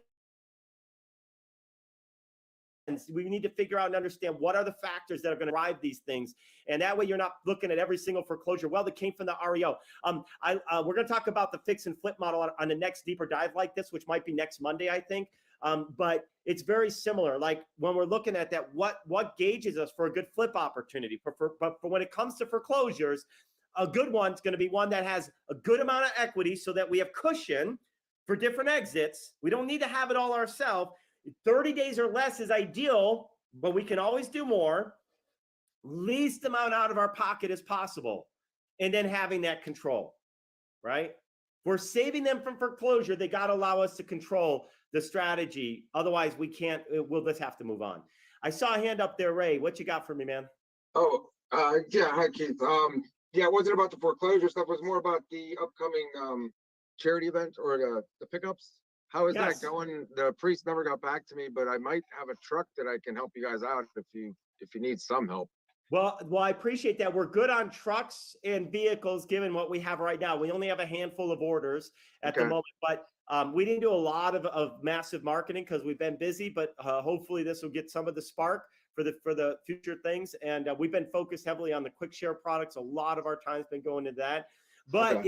We need to figure out and understand what are the factors that are going to drive these things. And that way you're not looking at every single foreclosure. Well, that came from the REO. We're going to talk about the fix and flip model on the next deeper dive like this, which might be next Monday, I think. But it's very similar. Like when we're looking at that, what gauges us for a good flip opportunity? But for when it comes to foreclosures, a good one's going to be one that has a good amount of equity so that we have cushion for different exits. We don't need to have it all ourselves. 30 days or less is ideal, but we can always do more. Least amount out of our pocket as possible. And then having that control, right? If we're saving them from foreclosure, they got to allow us to control the strategy. Otherwise, we can't, we'll just have to move on. I saw a hand up there, Ray. What you got for me, man? Oh, yeah. Hi, Keith. Yeah, it wasn't about the foreclosure stuff. It was more about the upcoming charity event or the pickups. How is that going? The priest never got back to me, but I might have a truck that I can help you guys out if you need some help. Well, I appreciate that. We're good on trucks and vehicles, given what we have right now. We only have a handful of orders at the moment, but we didn't do a lot of massive marketing because we've been busy. But hopefully, this will get some of the spark for the future things. And we've been focused heavily on the quick share products. A lot of our time's been going to that. But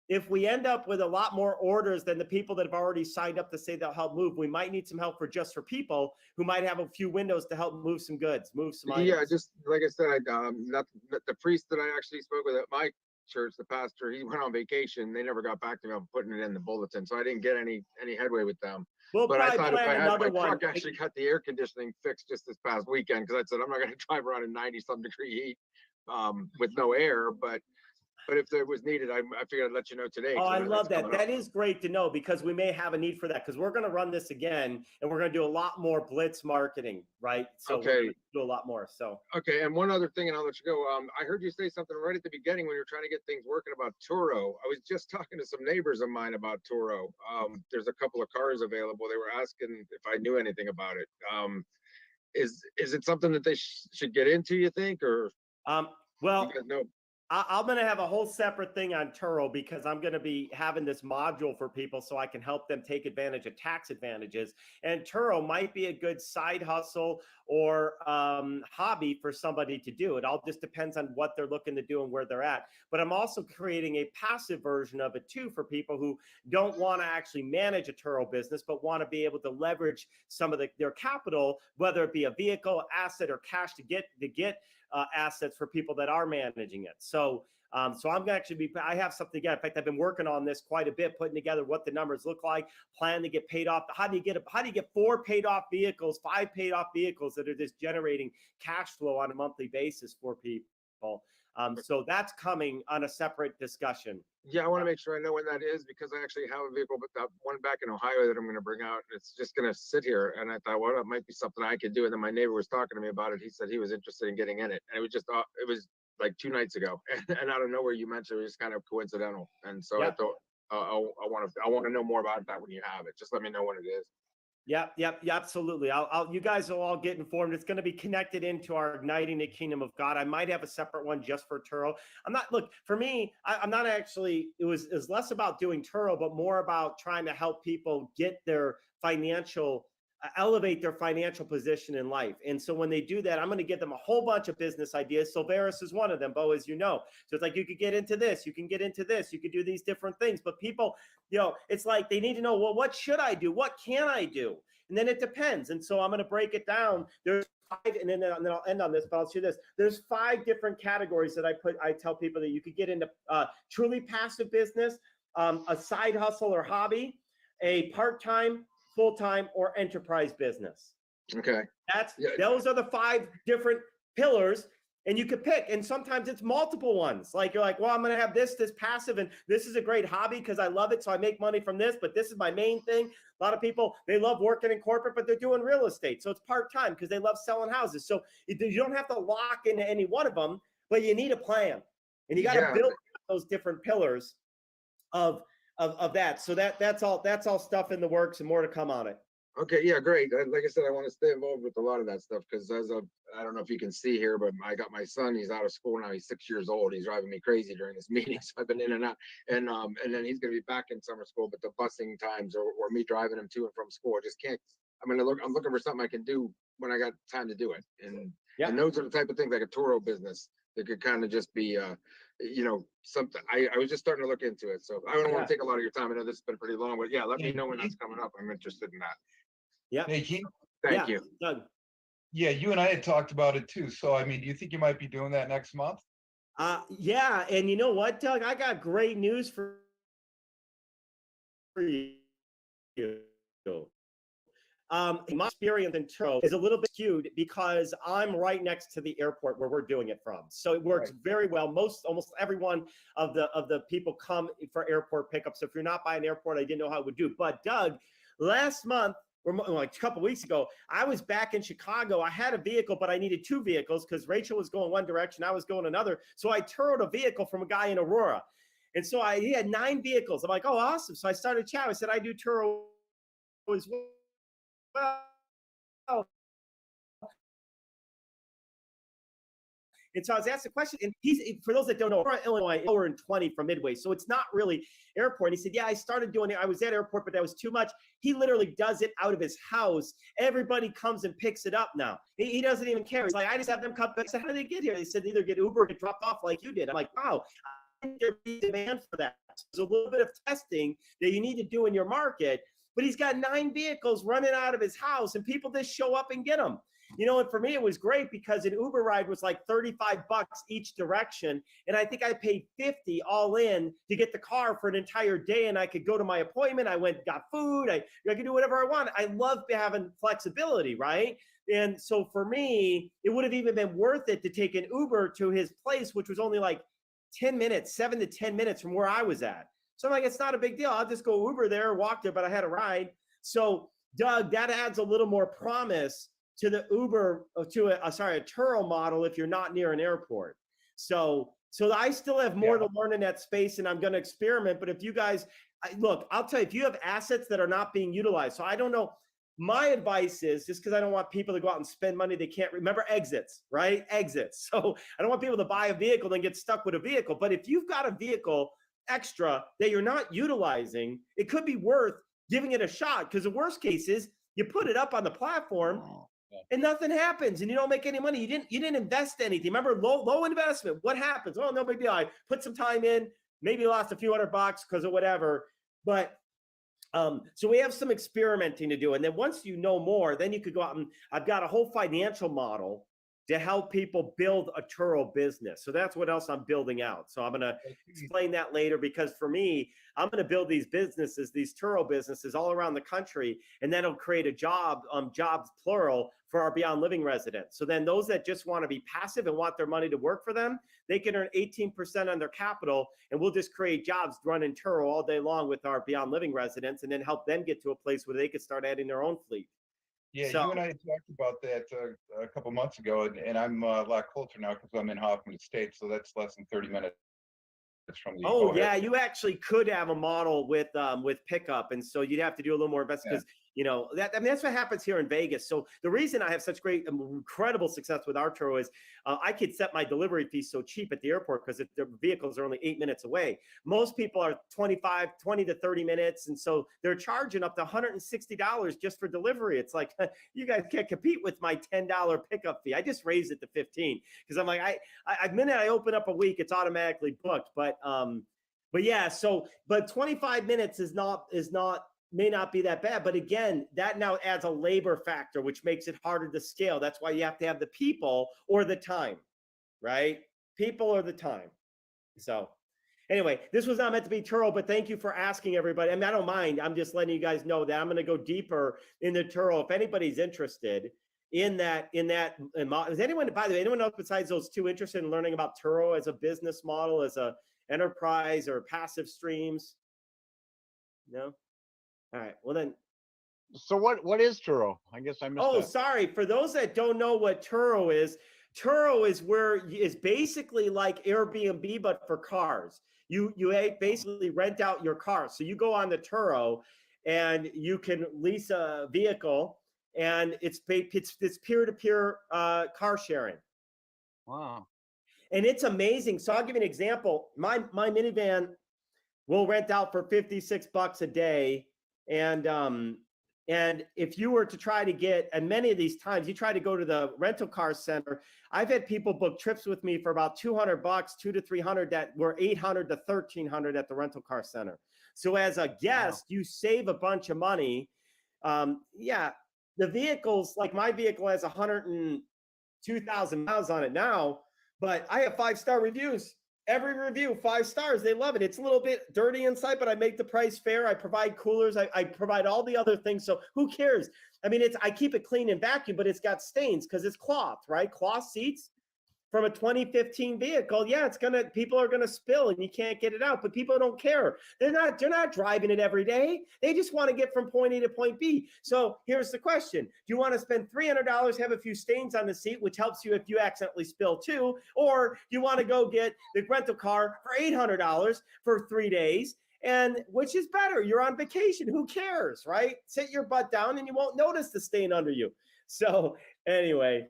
if we end up with a lot more orders than the people that have already signed up to say they'll help move, we might need some help for people who might have a few windows to help move some goods, move some items. Yeah, just like I said, not the priest that I actually spoke with at my church, the pastor, he went on vacation. They never got back to me on putting it in the bulletin, so I didn't get any headway with them. But I thought if I had my truck, actually got the air conditioning fixed just this past weekend because I said I'm not going to drive around in 90-some degree heat with no air, but if there was needed, I figured I'd let you know today. Oh, I love that. That is great to know because we may have a need for that because we're going to run this again and we're going to do a lot more blitz marketing, right? So we're going to do a lot more. So okay, and one other thing, and I'll let you go. I heard you say something right at the beginning when you were trying to get things working about Turo. I was just talking to some neighbors of mine about Turo. There's a couple of cars available. They were asking if I knew anything about it. Is it something that they should get into, you think, or well, you guys know? I'm going to have a whole separate thing on Turo because I'm going to be having this module for people so I can help them take advantage of tax advantages. And Turo might be a good side hustle or hobby for somebody to do. It all just depends on what they're looking to do and where they're at. But I'm also creating a passive version of it too for people who don't want to actually manage a Turo business, but want to be able to leverage some of their capital, whether it be a vehicle, asset, or cash to get assets for people that are managing it. So I'm going to actually I have something again. In fact, I've been working on this quite a bit, putting together what the numbers look like, plan to get paid off. How do you get 4 paid off vehicles, 5 paid off vehicles that are just generating cash flow on a monthly basis for people? So that's coming on a separate discussion. Yeah, I want to make sure I know when that is because I actually have a vehicle, but that one back in Ohio that I'm going to bring out. It's just going to sit here. And I thought, well, it might be something I could do. And then my neighbor was talking to me about it. He said he was interested in getting in it. And it was like 2 nights ago. And out of nowhere, you mentioned it was kind of coincidental. And so I thought, I want to know more about that when you have it. Just let me know when it is. Yep, absolutely. You guys will all get informed. It's going to be connected into our Igniting the Kingdom of God. I might have a separate one just for Turo. For me, I'm not actually, it was less about doing Turo, but more about trying to help people get their financial elevate their financial position in life. And so when they do that, I'm going to give them a whole bunch of business ideas. Silveris is one of them, Bo, as you know. So it's like, you could get into this, you can get into this, you could do these different things. But people, it's like they need to know, well, what should I do? What can I do? And then it depends. And so I'm going to break it down. There's 5, and then I'll end on this, but I'll show this. There's 5 different categories that I tell people that you could get into: truly passive business, a side hustle or hobby, a part-time, full-time, or enterprise business. Okay. Those are the 5 different pillars, and you could pick. And sometimes it's multiple ones. Like, you're like, well, I'm going to have this passive, and this is a great hobby because I love it, so I make money from this, but this is my main thing. A lot of people, they love working in corporate, but they're doing real estate, so it's part-time because they love selling houses. So you don't have to lock into any one of them, but you need a plan, and you got to build those different pillars of that. So that's all stuff in the works, and more to come on it. Okay, yeah, great. Like I said, I want to stay involved with a lot of that stuff because I don't know if you can see here, but I got my son. He's out of school now. He's 6 years old. He's driving me crazy during this meeting, so I've been in and out. And then he's going to be back in summer school, but the busing times or me driving him to and from school, I just can't. I'm looking for something I can do when I got time to do it. And those are the type of things like a Turo business that could kind of just be something. I was just starting to look into it, so I don't want to take a lot of your time. I know this has been pretty long, but let me know when that's coming up. I'm interested in that. Yeah. Hey, Keith. Thank you. Doug. Yeah, you and I had talked about it too. So, I mean, do you think you might be doing that next month? Yeah. And you know what, Doug? I got great news for you. My experience in Turo is a little bit skewed because I'm right next to the airport where we're doing it from. So it works very well. Almost every one of the people come for airport pickups. So if you're not by an airport, I didn't know how it would do. But Doug, last month, or like a couple of weeks ago, I was back in Chicago. I had a vehicle, but I needed 2 vehicles because Rachel was going one direction, I was going another. So I Turoed a vehicle from a guy in Aurora. And so he had 9 vehicles. I'm like, oh, awesome. So I started chatting. I said, I do Turo as well. And so I was asked a question, and for those that don't know, Illinois, hour and 20 from Midway. So it's not really airport. And he said, yeah, I started doing it. I was at airport, but that was too much. He literally does it out of his house. Everybody comes and picks it up now. He doesn't even care. He's like, I just have them come. I said, how did they get here? They said, either get Uber or get dropped off like you did. I'm like, wow, I think there'd be demand for that. So there's a little bit of testing that you need to do in your market. But he's got 9 vehicles running out of his house, and people just show up and get them. And for me, it was great because an Uber ride was like $35 each direction. And I think I paid $50 all in to get the car for an entire day. And I could go to my appointment. I went, got food. I could do whatever I want. I love having flexibility, right? And so for me, it would have even been worth it to take an Uber to his place, which was only like 10 minutes, 7 to 10 minutes from where I was at. So I'm like, it's not a big deal. I'll just go Uber there, walk there, but I had a ride. So Doug, that adds a little more promise to the Uber, a Turo model if you're not near an airport. So I still have more to learn in that space, and I'm going to experiment. But if you guys, look, I'll tell you, if you have assets that are not being utilized, so I don't know, my advice is, just because I don't want people to go out and spend money they can't remember, exits, right? Exits. So I don't want people to buy a vehicle and get stuck with a vehicle. But if you've got a vehicle extra that you're not utilizing, it could be worth giving it a shot, because the worst case is you put it up on the platform and nothing happens and you don't make any money. You didn't invest anything. Remember, low investment. What happens? Oh, no big deal. I put some time in, maybe lost a few $100 because of whatever. But so we have some experimenting to do. And then once you know more, then you could go out and I've got a whole financial model to help people build a Turo business. So that's what else I'm building out. So I'm going to explain that later, because for me, I'm going to build these businesses, these Turo businesses all around the country, and then it'll create a jobs plural for our Beyond Living residents. So then those that just want to be passive and want their money to work for them, they can earn 18% on their capital, and we'll just create jobs running Turo all day long with our Beyond Living residents, and then help them get to a place where they could start adding their own fleet. Yeah, you and I had talked about that a couple months ago, and I'm a lot closer now because I'm in Hoffman Estates, so that's less than 30 minutes from the. Oh yeah, you actually could have a model with pickup, and so you'd have to do a little more investment because that's what happens here in Vegas. So the reason I have such great, incredible success with our Turo is I could set my delivery fee so cheap at the airport because the vehicles are only 8 minutes away. Most people are 20 to 30 minutes. And so they're charging up to $160 just for delivery. It's like, you guys can't compete with my $10 pickup fee. I just raised it to 15 because I'm like, the minute I open up a week, it's automatically booked. But yeah, but 25 minutes may not be that bad. But again, that now adds a labor factor, which makes it harder to scale. That's why you have to have the people or the time, right? People or the time. So anyway, this was not meant to be Turo, but thank you for asking, everybody. I mean, I don't mind. I'm just letting you guys know that I'm going to go deeper into Turo. If anybody's interested in that, is anyone, by the way, anyone else besides those two interested in learning about Turo as a business model, as a enterprise or passive streams? No? All right. Well then. So what is Turo? I guess I missed Oh, that. sorry. For those that don't know what Turo is basically like Airbnb, but for cars. You basically rent out your car. So you go on the Turo and you can lease a vehicle, and it's peer-to-peer car sharing. Wow. And it's amazing. So I'll give you an example. My minivan will rent out for $56 a day. And if you were to try to get, and many of these times you try to go to the rental car center, I've had people book trips with me for about $200, $200 to $300 that were $800 to $1,300 at the rental car center. So as a guest, you save a bunch of money. Yeah, the vehicles, like my vehicle has 102,000 miles on it now, but I have 5-star reviews. Every review, 5 stars. They love it. It's a little bit dirty inside, but I make the price fair. I provide coolers. I provide all the other things. So who cares? I mean, I keep it clean and vacuum, but it's got stains because it's cloth, right? Cloth seats from a 2015 vehicle. Yeah, people are gonna spill and you can't get it out, but people don't care. They're not driving it every day. They just want to get from point A to point B. So here's the question: do you want to spend $300, have a few stains on the seat, which helps you if you accidentally spill too, or do you want to go get the rental car for $800 for 3 days? And which is better? You're on vacation. Who cares, right? Sit your butt down and you won't notice the stain under you. So anyway,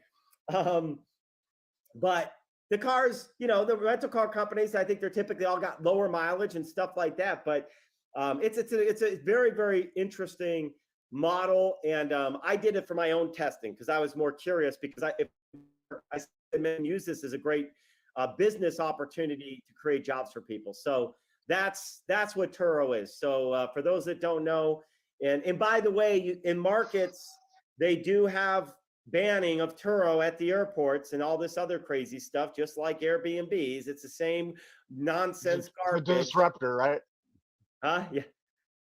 but the cars, the rental car companies, I think they're typically all got lower mileage and stuff like that. But it's a very, very interesting model. And I did it for my own testing because I was more curious, because I use this as a great business opportunity to create jobs for people. So that's what Turo is. So for those that don't know, and by the way, in markets, they do have banning of Turo at the airports and all this other crazy stuff, just like Airbnbs. It's the same nonsense garbage. It's a disruptor, right? Yeah.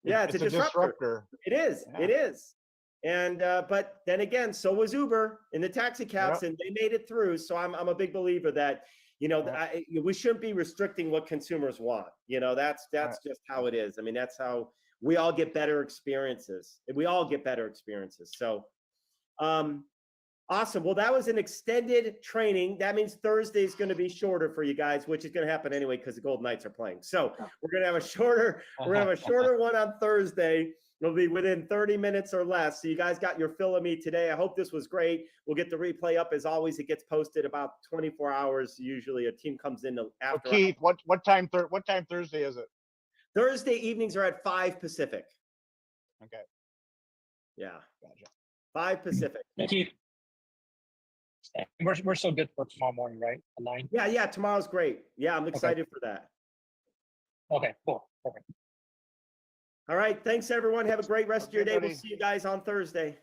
Yeah, it's a disruptor. It is. Yeah. It is. And but then again, so was Uber in the taxi cabs, and they made it through. So I'm a big believer that we shouldn't be restricting what consumers want. That's just how it is. I mean, that's how we all get better experiences. So awesome. Well, that was an extended training. That means Thursday is going to be shorter for you guys, which is going to happen anyway because the Golden Knights are playing. So we're going to have a shorter one on Thursday. It'll be within 30 minutes or less. So you guys got your fill of me today. I hope this was great. We'll get the replay up as always. It gets posted about 24 hours. Usually a team comes in after. Keith, what time Thursday is it? Thursday evenings are at 5 Pacific. Okay. Yeah. Gotcha. 5 Pacific. Keith. We're so good for tomorrow morning, right? At 9? Yeah. Tomorrow's great. Yeah, I'm excited for that. Okay, cool. Perfect. All right. Thanks, everyone. Have a great rest of your day. We'll see you guys on Thursday.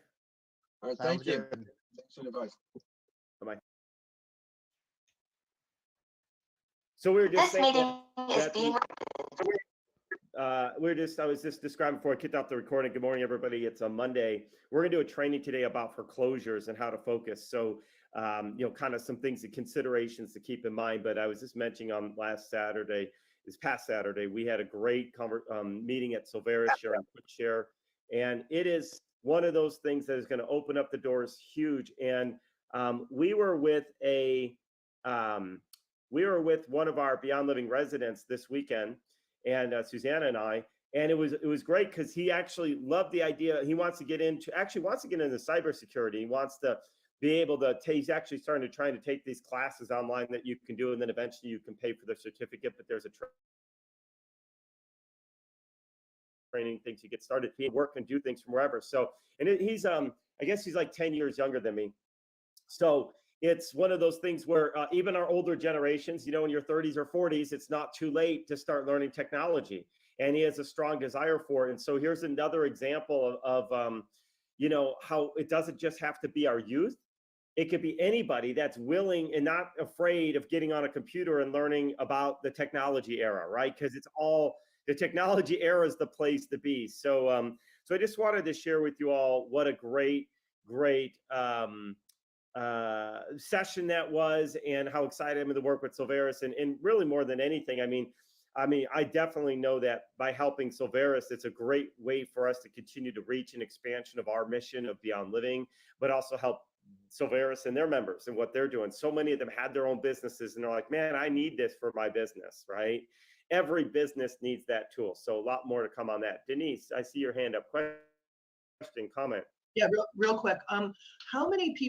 All right. Thank you. Thanks for the advice. Bye-bye. So we were just saying I was just describing before I kicked off the recording. Good morning, everybody. It's a Monday. We're going to do a training today about foreclosures and how to focus. So, kind of some things and considerations to keep in mind. But I was just mentioning on this past Saturday, we had a great meeting at Silveris Share and Quick Share. And it is one of those things that is going to open up the doors huge. And we were with one of our Beyond Living residents this weekend, and Susanna and I, And it was great because he actually loved the idea. He wants to get into cybersecurity. He wants to be able to, he's actually starting to trying to take these classes online that you can do, and then eventually you can pay for the certificate, but there's a training things you get started, he work and do things from wherever. So, and he's, I guess he's like 10 years younger than me. So it's one of those things where even our older generations, you know, in your 30s or 40s, it's not too late to start learning technology. And he has a strong desire for it. And so here's another example of you know, how it doesn't just have to be our youth. It could be anybody that's willing and not afraid of getting on a computer and learning about the technology era, right? Because it's all, the technology era is the place to be. So, so I just wanted to share with you all what a great session that was, and how excited I'm to work with Silveris, and really more than anything, I mean, I definitely know that by helping Silveris, it's a great way for us to continue to reach an expansion of our mission of Beyond Living, but also help Silveris and their members and what they're doing. So many of them had their own businesses and they're like, man, I need this for my business, right? Every business needs that tool. So a lot more to come on that. Denise, I see your hand up. Question, comment. Yeah, real quick. How many people